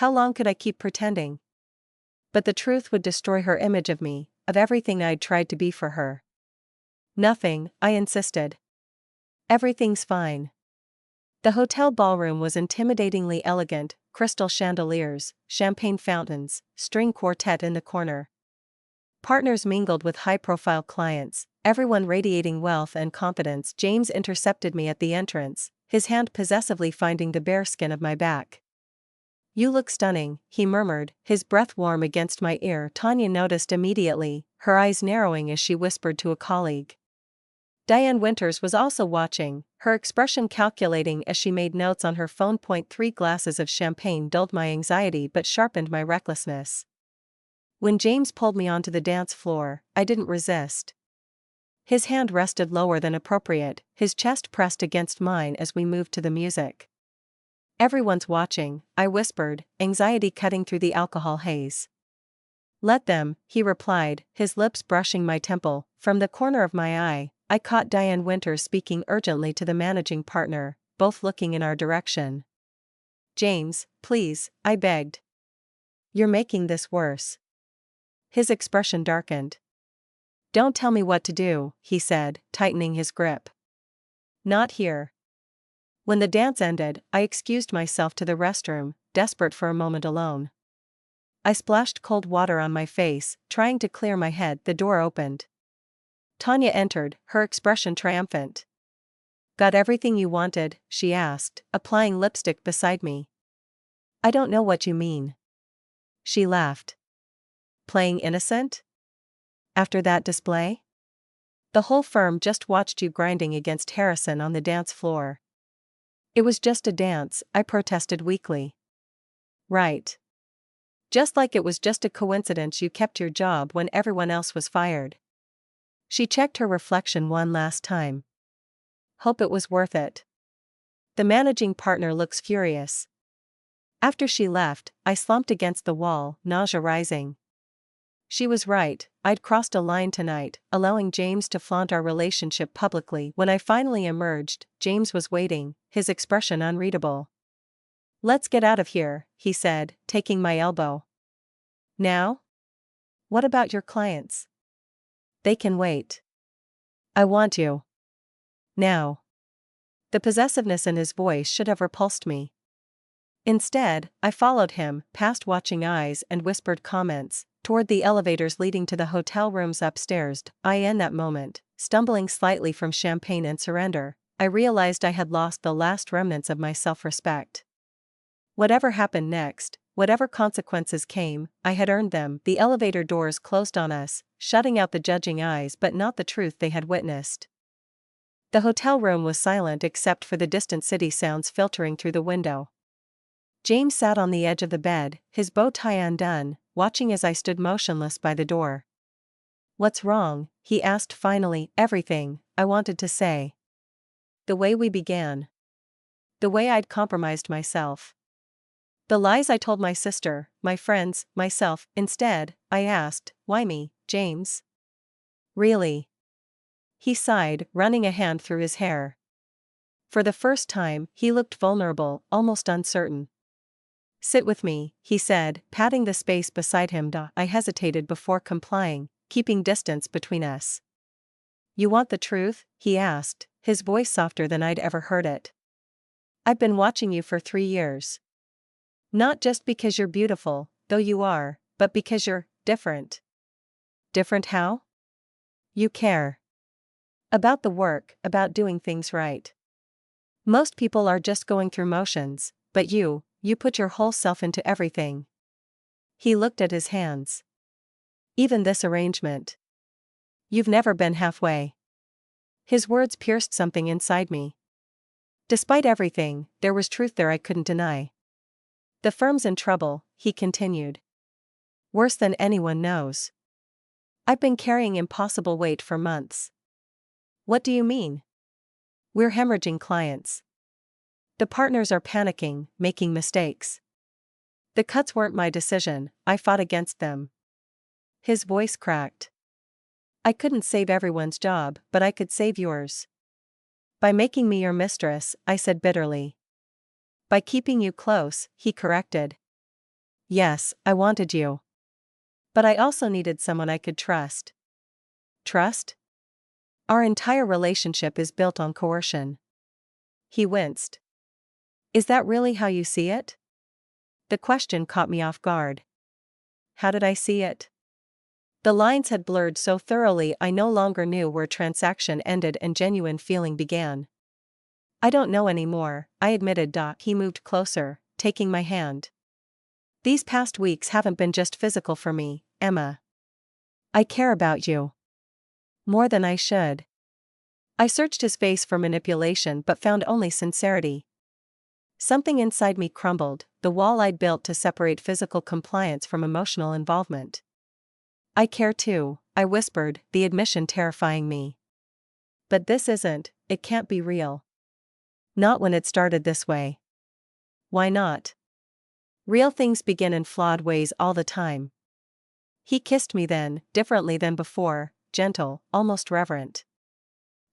How long could I keep pretending? But the truth would destroy her image of me, of everything I'd tried to be for her. "Nothing," I insisted. "Everything's fine." The hotel ballroom was intimidatingly elegant: crystal chandeliers, champagne fountains, string quartet in the corner. Partners mingled with high-profile clients, everyone radiating wealth and confidence. James intercepted me at the entrance, his hand possessively finding the bare skin of my back. "You look stunning," he murmured, his breath warm against my ear. Tanya noticed immediately, her eyes narrowing as she whispered to a colleague. Diane Winters was also watching, her expression calculating as she made notes on her phone. 3 glasses of champagne dulled my anxiety but sharpened my recklessness. When James pulled me onto the dance floor, I didn't resist. His hand rested lower than appropriate, his chest pressed against mine as we moved to the music. "Everyone's watching," I whispered, anxiety cutting through the alcohol haze. "Let them," he replied, his lips brushing my temple. From the corner of my eye, I caught Diane Winters speaking urgently to the managing partner, both looking in our direction. "James, please," I begged. "You're making this worse." His expression darkened. "Don't tell me what to do," he said, tightening his grip. "Not here." When the dance ended, I excused myself to the restroom, desperate for a moment alone. I splashed cold water on my face, trying to clear my head. The door opened. Tanya entered, her expression triumphant. "Got everything you wanted?" she asked, applying lipstick beside me. "I don't know what you mean." She laughed. "Playing innocent? After that display? The whole firm just watched you grinding against Harrison on the dance floor." "It was just a dance," I protested weakly. "Right. Just like it was just a coincidence you kept your job when everyone else was fired." She checked her reflection one last time. "Hope it was worth it." The managing partner looks furious. After she left, I slumped against the wall, nausea rising. She was right, I'd crossed a line tonight, allowing James to flaunt our relationship publicly. When I finally emerged, James was waiting, his expression unreadable. "Let's get out of here," he said, taking my elbow. "Now? What about your clients?" "They can wait." "I want you. Now." The possessiveness in his voice should have repulsed me. Instead, I followed him, past watching eyes and whispered comments, toward the elevators leading to the hotel rooms upstairs. In that moment, stumbling slightly from champagne and surrender, I realized I had lost the last remnants of my self-respect. Whatever happened next, whatever consequences came, I had earned them. The elevator doors closed on us, shutting out the judging eyes but not the truth they had witnessed. The hotel room was silent except for the distant city sounds filtering through the window. James sat on the edge of the bed, his bow tie undone, watching as I stood motionless by the door. "What's wrong?" he asked finally. "Everything," I wanted to say. The way we began. The way I'd compromised myself. The lies I told my sister, my friends, myself. Instead, I asked, "Why me, James?" "Really?" He sighed, running a hand through his hair. For the first time, he looked vulnerable, almost uncertain. "Sit with me," he said, patting the space beside him. I hesitated before complying, keeping distance between us. "You want the truth?" he asked, his voice softer than I'd ever heard it. "I've been watching you for 3 years. Not just because you're beautiful, though you are, but because you're different." "Different how?" "You care. About the work, about doing things right. Most people are just going through motions, but you put your whole self into everything." He looked at his hands. "Even this arrangement. You've never been halfway." His words pierced something inside me. Despite everything, there was truth there I couldn't deny. The firm's in trouble, he continued. Worse than anyone knows. I've been carrying impossible weight for months. What do you mean? We're hemorrhaging clients. The partners are panicking, making mistakes. The cuts weren't my decision, I fought against them. His voice cracked. I couldn't save everyone's job, but I could save yours. By making me your mistress, I said bitterly. By keeping you close, he corrected. Yes, I wanted you. But I also needed someone I could trust. Trust? Our entire relationship is built on coercion. He winced. Is that really how you see it? The question caught me off guard. How did I see it? The lines had blurred so thoroughly I no longer knew where transaction ended and genuine feeling began. I don't know anymore, I admitted. He moved closer, taking my hand. These past weeks haven't been just physical for me, Emma. I care about you. More than I should. I searched his face for manipulation but found only sincerity. Something inside me crumbled, the wall I'd built to separate physical compliance from emotional involvement. I care too, I whispered, the admission terrifying me. But this isn't, it can't be real. Not when it started this way. Why not? Real things begin in flawed ways all the time. He kissed me then, differently than before, gentle, almost reverent.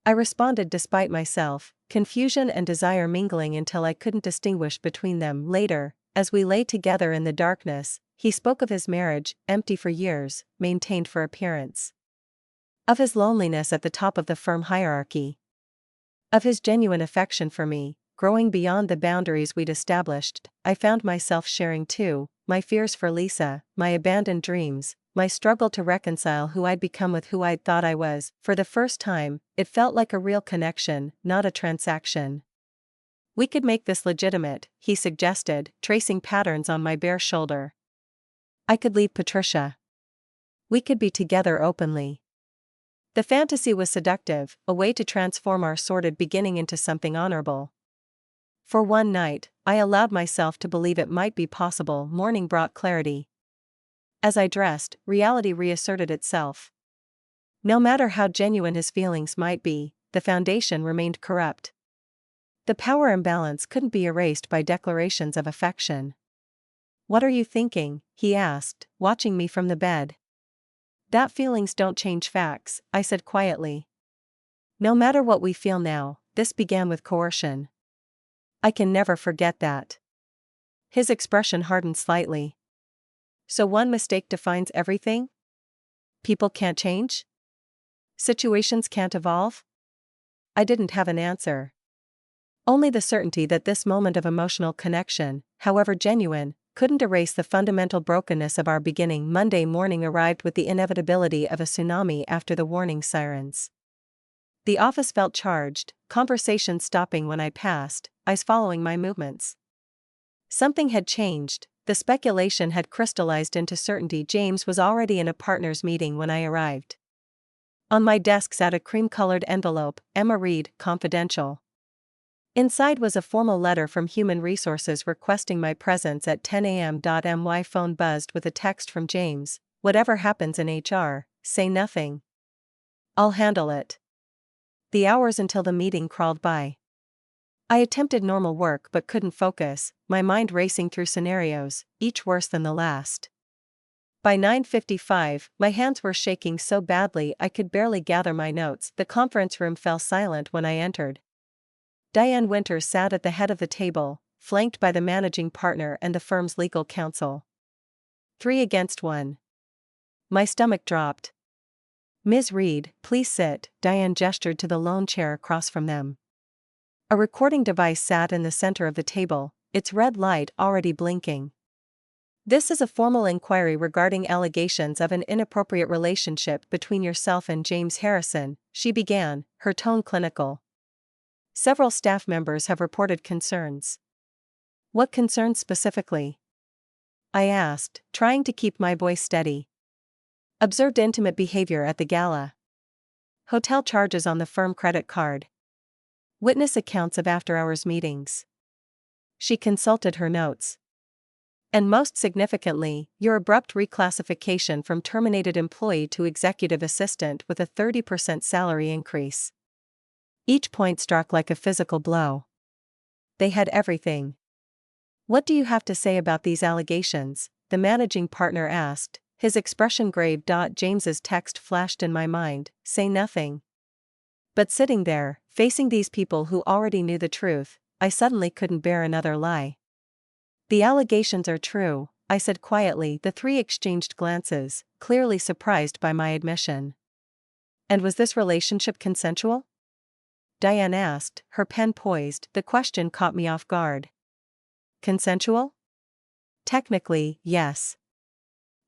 I responded despite myself, confusion and desire mingling until I couldn't distinguish between them. Later, as we lay together in the darkness, he spoke of his marriage, empty for years, maintained for appearance. Of his loneliness at the top of the firm hierarchy. Of his genuine affection for me, growing beyond the boundaries we'd established. I found myself sharing too, my fears for Lisa, my abandoned dreams, my struggle to reconcile who I'd become with who I'd thought I was. For the first time, it felt like a real connection, not a transaction. We could make this legitimate, he suggested, tracing patterns on my bare shoulder. I could leave Patricia. We could be together openly. The fantasy was seductive, a way to transform our sordid beginning into something honorable. For one night, I allowed myself to believe it might be possible. Morning brought clarity. As I dressed, reality reasserted itself. No matter how genuine his feelings might be, the foundation remained corrupt. The power imbalance couldn't be erased by declarations of affection. What are you thinking? He asked, watching me from the bed. That feelings don't change facts, I said quietly. No matter what we feel now, this began with coercion. I can never forget that. His expression hardened slightly. So one mistake defines everything? People can't change? Situations can't evolve? I didn't have an answer. Only the certainty that this moment of emotional connection, however genuine, couldn't erase the fundamental brokenness of our beginning. Monday morning arrived with the inevitability of a tsunami after the warning sirens. The office felt charged, conversation stopping when I passed, eyes following my movements. Something had changed, the speculation had crystallized into certainty. James was already in a partners' meeting when I arrived. On my desk sat a cream-colored envelope, Emma Reed, confidential. Inside was a formal letter from Human Resources requesting my presence at 10 a.m. My phone buzzed with a text from James, whatever happens in HR, say nothing. I'll handle it. The hours until the meeting crawled by. I attempted normal work but couldn't focus, my mind racing through scenarios, each worse than the last. By 9:55, my hands were shaking so badly I could barely gather my notes. The conference room fell silent when I entered. Diane Winters sat at the head of the table, flanked by the managing partner and the firm's legal counsel. 3 against 1. My stomach dropped. Ms. Reed, please sit, Diane gestured to the lone chair across from them. A recording device sat in the center of the table, its red light already blinking. This is a formal inquiry regarding allegations of an inappropriate relationship between yourself and James Harrison, she began, her tone clinical. Several staff members have reported concerns. What concerns specifically? I asked, trying to keep my voice steady. Observed intimate behavior at the gala. Hotel charges on the firm credit card. Witness accounts of after-hours meetings. She consulted her notes. And most significantly, your abrupt reclassification from terminated employee to executive assistant with a 30% salary increase. Each point struck like a physical blow. They had everything. What do you have to say about these allegations? The managing partner asked, his expression grave. James's text flashed in my mind, say nothing. But sitting there, facing these people who already knew the truth, I suddenly couldn't bear another lie. The allegations are true, I said quietly. The three exchanged glances, clearly surprised by my admission. And was this relationship consensual? Diane asked, her pen poised. The question caught me off guard. Consensual? Technically, yes.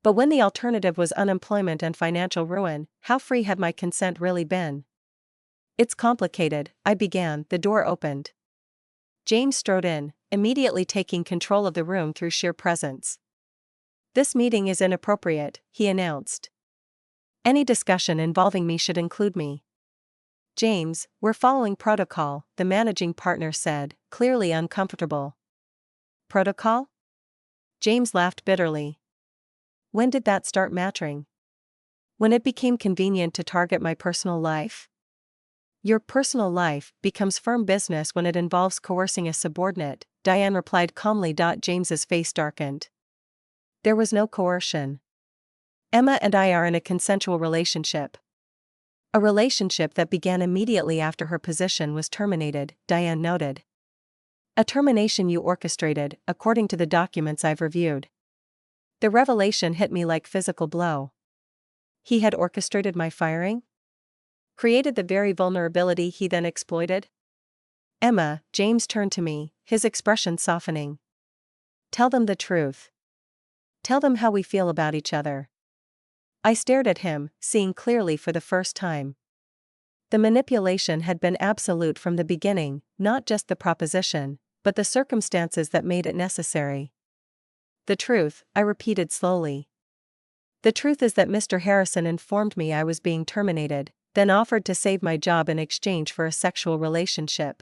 But when the alternative was unemployment and financial ruin, how free had my consent really been? It's complicated, I began. The door opened. James strode in, immediately taking control of the room through sheer presence. This meeting is inappropriate, he announced. Any discussion involving me should include me. James, we're following protocol, the managing partner said, clearly uncomfortable. Protocol? James laughed bitterly. When did that start mattering? When it became convenient to target my personal life? Your personal life becomes firm business when it involves coercing a subordinate, Diane replied calmly. James's face darkened. There was no coercion. Emma and I are in a consensual relationship. A relationship that began immediately after her position was terminated, Diane noted. A termination you orchestrated, according to the documents I've reviewed. The revelation hit me like physical blow. He had orchestrated my firing? Created the very vulnerability he then exploited? Emma, James turned to me, his expression softening. Tell them the truth. Tell them how we feel about each other. I stared at him, seeing clearly for the first time. The manipulation had been absolute from the beginning, not just the proposition, but the circumstances that made it necessary. The truth, I repeated slowly. The truth is that Mr. Harrison informed me I was being terminated, then offered to save my job in exchange for a sexual relationship.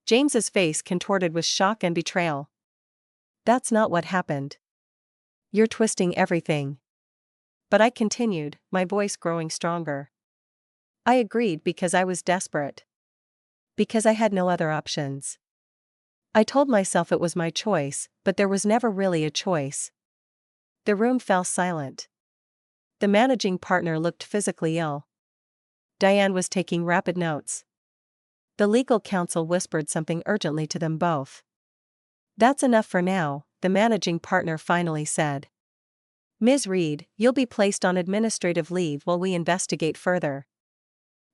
James's face contorted with shock and betrayal. That's not what happened. You're twisting everything. But I continued, my voice growing stronger. I agreed because I was desperate. Because I had no other options. I told myself it was my choice, but there was never really a choice. The room fell silent. The managing partner looked physically ill. Diane was taking rapid notes. The legal counsel whispered something urgently to them both. That's enough for now, the managing partner finally said. Ms. Reed, you'll be placed on administrative leave while we investigate further.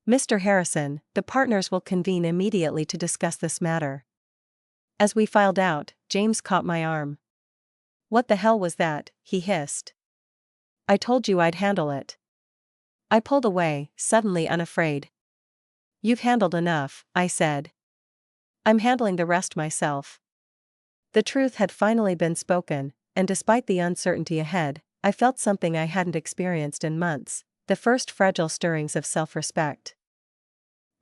Mr. Harrison, the partners will convene immediately to discuss this matter. As we filed out, James caught my arm. What the hell was that? He hissed. I told you I'd handle it. I pulled away, suddenly unafraid. You've handled enough, I said. I'm handling the rest myself. The truth had finally been spoken, and despite the uncertainty ahead, I felt something I hadn't experienced in months, the first fragile stirrings of self-respect.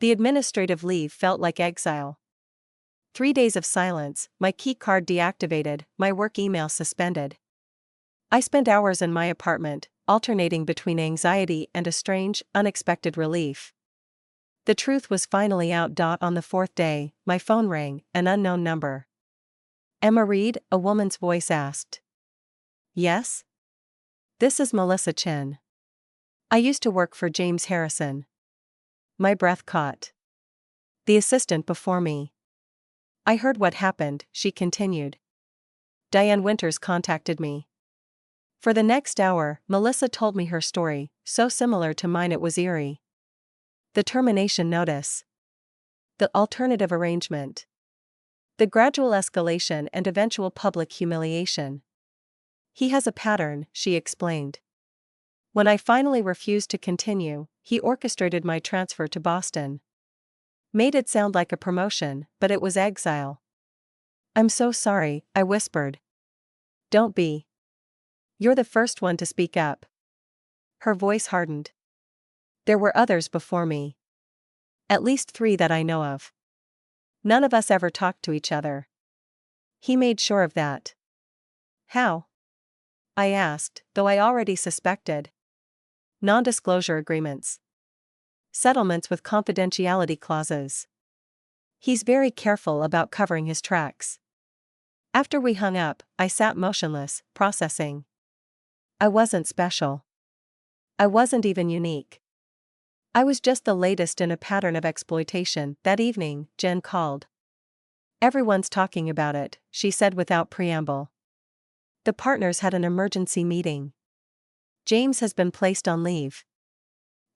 The administrative leave felt like exile. 3 days of silence, my key card deactivated, my work email suspended. I spent hours in my apartment, alternating between anxiety and a strange, unexpected relief. The truth was finally out. On the 4th day, my phone rang, an unknown number. Emma Reed, a woman's voice asked. Yes? This is Melissa Chin. I used to work for James Harrison. My breath caught. The assistant before me. I heard what happened, she continued. Diane Winters contacted me. For the next hour, Melissa told me her story, so similar to mine it was eerie. The termination notice. The alternative arrangement. The gradual escalation and eventual public humiliation. He has a pattern, she explained. When I finally refused to continue, he orchestrated my transfer to Boston. Made it sound like a promotion, but it was exile. I'm so sorry, I whispered. Don't be. You're the first one to speak up. Her voice hardened. There were others before me. At least 3 that I know of. None of us ever talked to each other. He made sure of that. How? I asked, though I already suspected. Non-disclosure agreements. Settlements with confidentiality clauses. He's very careful about covering his tracks. After we hung up, I sat motionless, processing. I wasn't special. I wasn't even unique. I was just the latest in a pattern of exploitation. That evening, Jen called. Everyone's talking about it, she said without preamble. The partners had an emergency meeting. James has been placed on leave.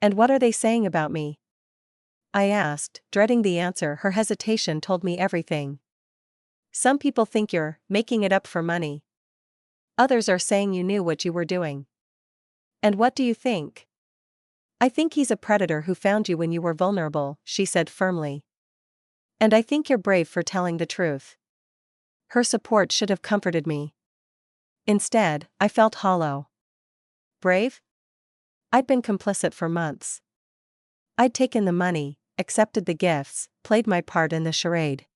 And what are they saying about me? I asked, dreading the answer. Her hesitation told me everything. Some people think you're making it up for money. Others are saying you knew what you were doing. And what do you think? I think he's a predator who found you when you were vulnerable, she said firmly. And I think you're brave for telling the truth. Her support should have comforted me. Instead, I felt hollow. Brave? I'd been complicit for months. I'd taken the money, accepted the gifts, played my part in the charade.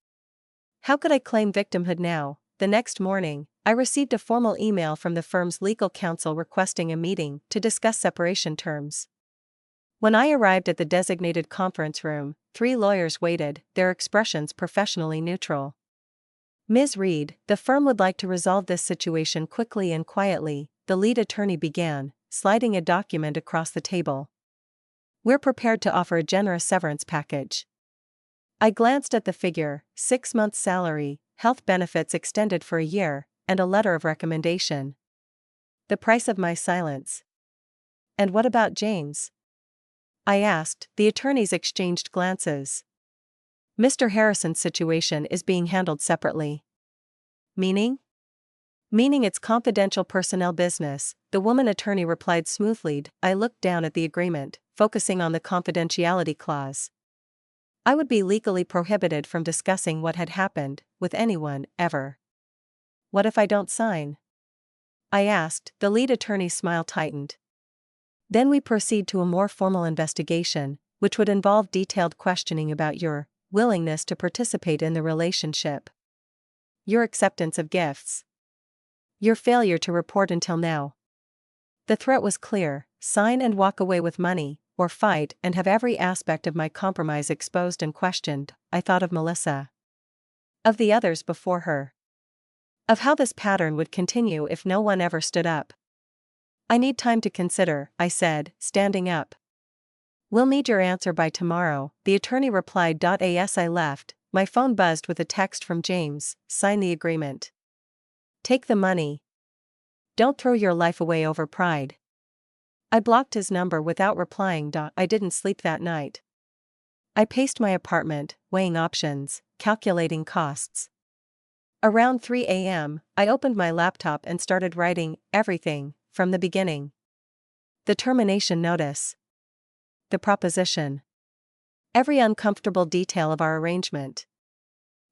How could I claim victimhood now? The next morning, I received a formal email from the firm's legal counsel requesting a meeting to discuss separation terms. When I arrived at the designated conference room, 3 lawyers waited, their expressions professionally neutral. Ms. Reed, the firm would like to resolve this situation quickly and quietly, the lead attorney began, sliding a document across the table. We're prepared to offer a generous severance package. I glanced at the figure, 6 months' salary, health benefits extended for a year, and a letter of recommendation. The price of my silence. And what about James? I asked. The attorneys exchanged glances. Mr. Harrison's situation is being handled separately. Meaning? Meaning it's confidential personnel business, the woman attorney replied smoothly. I looked down at the agreement, focusing on the confidentiality clause. I would be legally prohibited from discussing what had happened with anyone, ever. What if I don't sign? I asked. The lead attorney's smile tightened. Then we proceed to a more formal investigation, which would involve detailed questioning about your willingness to participate in the relationship, your acceptance of gifts, your failure to report until now. The threat was clear: sign and walk away with money, or fight and have every aspect of my compromise exposed and questioned. I thought of Melissa. Of the others before her. Of how this pattern would continue if no one ever stood up. I need time to consider, I said, standing up. We'll need your answer by tomorrow, the attorney replied. As I left, my phone buzzed with a text from James: sign the agreement. Take the money. Don't throw your life away over pride. I blocked his number without replying. I didn't sleep that night. I paced my apartment, weighing options, calculating costs. Around 3 a.m., I opened my laptop and started writing everything from the beginning. The termination notice. The proposition. Every uncomfortable detail of our arrangement.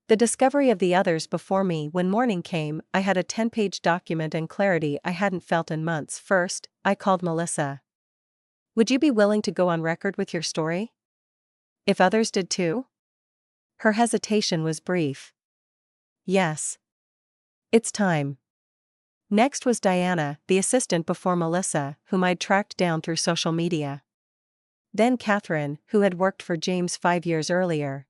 The discovery of the others before me. When morning came, I had a 10-page document and clarity I hadn't felt in months. First, I called Melissa. Would you be willing to go on record with your story? If others did too? Her hesitation was brief. Yes. It's time. Next was Diana, the assistant before Melissa, whom I'd tracked down through social media. Then Catherine, who had worked for James 5 years earlier.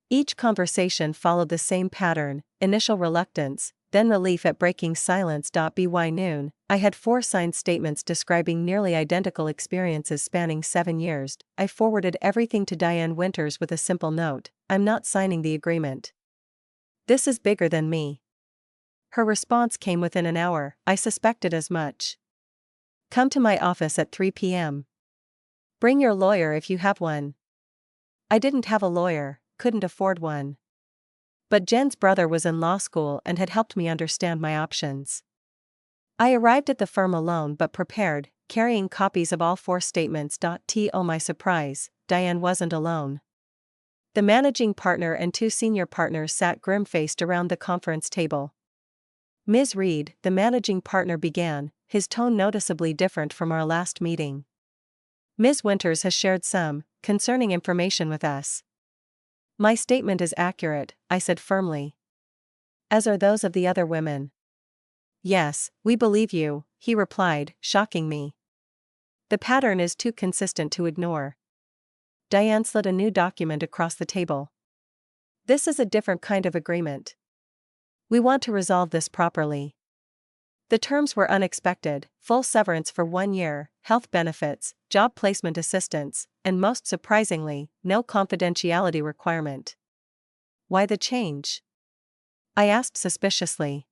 Each conversation followed the same pattern: initial reluctance, then relief at breaking silence. By noon, I had 4 signed statements describing nearly identical experiences spanning 7 years. I forwarded everything to Diane Winters with a simple note: I'm not signing the agreement. This is bigger than me. Her response came within an hour. I suspected as much. Come to my office at 3 p.m. Bring your lawyer if you have one. I didn't have a lawyer, couldn't afford one. But Jen's brother was in law school and had helped me understand my options. I arrived at the firm alone but prepared, carrying copies of all 4 statements. To my surprise, Diane wasn't alone. The managing partner and 2 senior partners sat grim-faced around the conference table. Ms. Reed, the managing partner, began, his tone noticeably different from our last meeting. Ms. Winters has shared some concerning information with us. My statement is accurate, I said firmly. As are those of the other women. Yes, we believe you, he replied, shocking me. The pattern is too consistent to ignore. Diane slid a new document across the table. This is a different kind of agreement. We want to resolve this properly. The terms were unexpected: full severance for 1 year, health benefits, job placement assistance, and most surprisingly, no confidentiality requirement. Why the change? I asked suspiciously.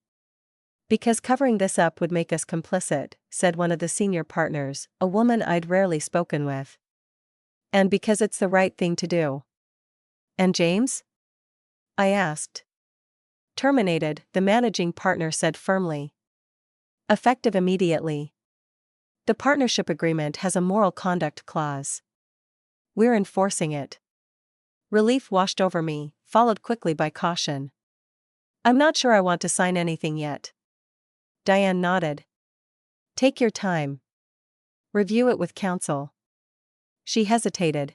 Because covering this up would make us complicit, said one of the senior partners, a woman I'd rarely spoken with. And because it's the right thing to do. And James? I asked. Terminated, the managing partner said firmly. Effective immediately. The partnership agreement has a moral conduct clause. We're enforcing it. Relief washed over me, followed quickly by caution. I'm not sure I want to sign anything yet. Diane nodded. Take your time. Review it with counsel. She hesitated.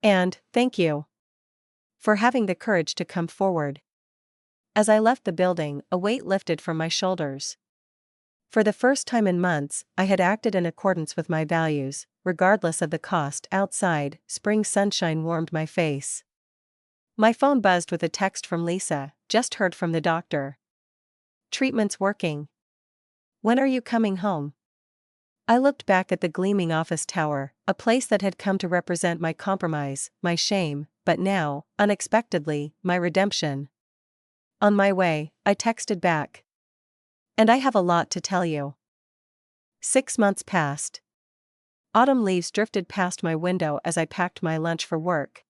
And, thank you. For having the courage to come forward. As I left the building, a weight lifted from my shoulders. For the first time in months, I had acted in accordance with my values, regardless of the cost. Outside, spring sunshine warmed my face. My phone buzzed with a text from Lisa, just heard from the doctor. Treatment's working. When are you coming home? I looked back at the gleaming office tower, a place that had come to represent my compromise, my shame, but now, unexpectedly, my redemption. On my way, I texted back. And I have a lot to tell you. 6 months passed. Autumn leaves drifted past my window as I packed my lunch for work.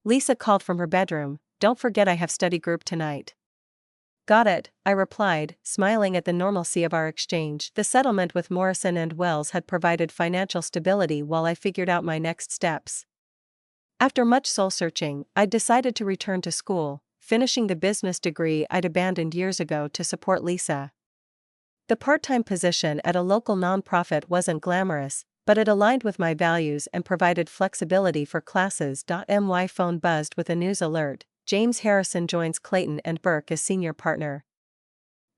Lisa called from her bedroom, "Don't forget I have study group tonight." Got it, I replied, smiling at the normalcy of our exchange. The settlement with Morrison and Wells had provided financial stability while I figured out my next steps. After much soul-searching, I'd decided to return to school, finishing the business degree I'd abandoned years ago to support Lisa. The part-time position at a local nonprofit wasn't glamorous, but it aligned with my values and provided flexibility for classes. My phone buzzed with a news alert. James Harrison joins Clayton and Burke as senior partner.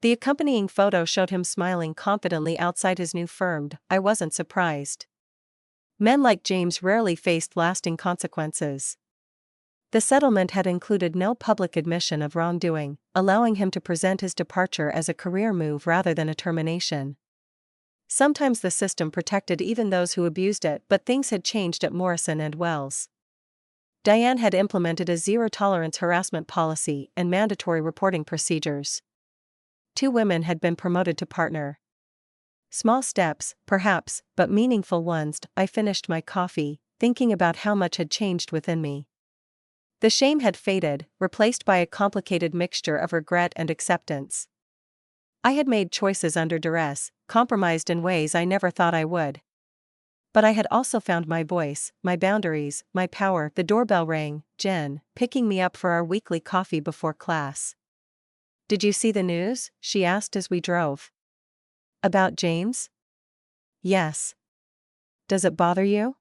The accompanying photo showed him smiling confidently outside his new firm. I wasn't surprised. Men like James rarely faced lasting consequences. The settlement had included no public admission of wrongdoing, allowing him to present his departure as a career move rather than a termination. Sometimes the system protected even those who abused it, but things had changed at Morrison and Wells. Diane had implemented a zero-tolerance harassment policy and mandatory reporting procedures. 2 women had been promoted to partner. Small steps, perhaps, but meaningful ones. I finished my coffee, thinking about how much had changed within me. The shame had faded, replaced by a complicated mixture of regret and acceptance. I had made choices under duress, compromised in ways I never thought I would. But I had also found my voice, my boundaries, my power. The doorbell rang. Jen, picking me up for our weekly coffee before class. Did you see the news? She asked as we drove. About James? Yes. Does it bother you?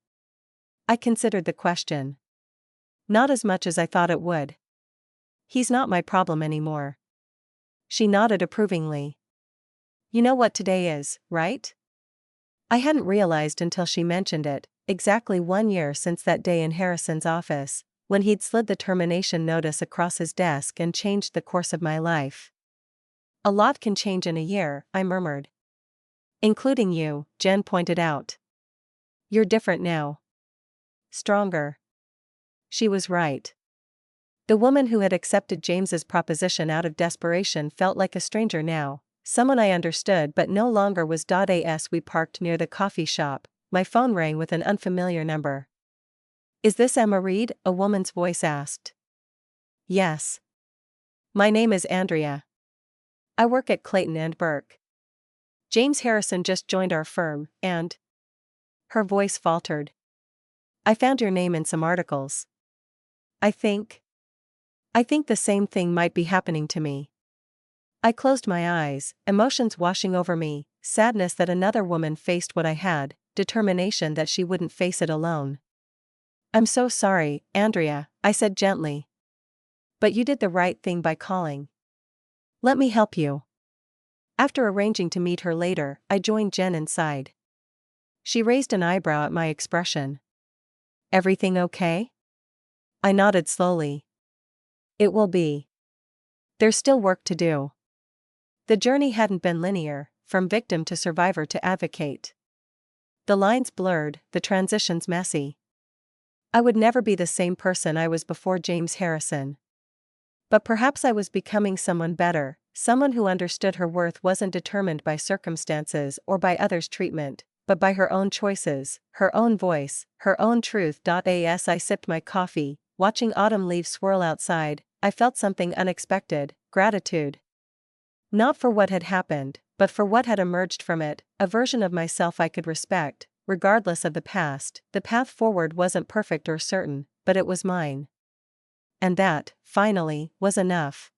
I considered the question. Not as much as I thought it would. He's not my problem anymore. She nodded approvingly. You know what today is, right? I hadn't realized until she mentioned it, exactly 1 year since that day in Harrison's office, when he'd slid the termination notice across his desk and changed the course of my life. A lot can change in a year, I murmured. Including you, Jen pointed out. You're different now. Stronger. She was right. The woman who had accepted James's proposition out of desperation felt like a stranger now. Someone I understood but no longer was. As we parked near the coffee shop, my phone rang with an unfamiliar number. Is this Emma Reed? A woman's voice asked. Yes. My name is Andrea. I work at Clayton and Burke. James Harrison just joined our firm, and... Her voice faltered. I found your name in some articles. I think the same thing might be happening to me. I closed my eyes, emotions washing over me, sadness that another woman faced what I had, determination that she wouldn't face it alone. "I'm so sorry, Andrea," I said gently. "But you did the right thing by calling. Let me help you." After arranging to meet her later, I joined Jen inside. She raised an eyebrow at my expression. "Everything okay?" I nodded slowly. "It will be. There's still work to do." The journey hadn't been linear, from victim to survivor to advocate. The lines blurred, the transitions messy. I would never be the same person I was before James Harrison. But perhaps I was becoming someone better, someone who understood her worth wasn't determined by circumstances or by others' treatment, but by her own choices, her own voice, her own truth. As I sipped my coffee, watching autumn leaves swirl outside, I felt something unexpected: gratitude. Not for what had happened, but for what had emerged from it, a version of myself I could respect, regardless of the past. The path forward wasn't perfect or certain, but it was mine. And that, finally, was enough.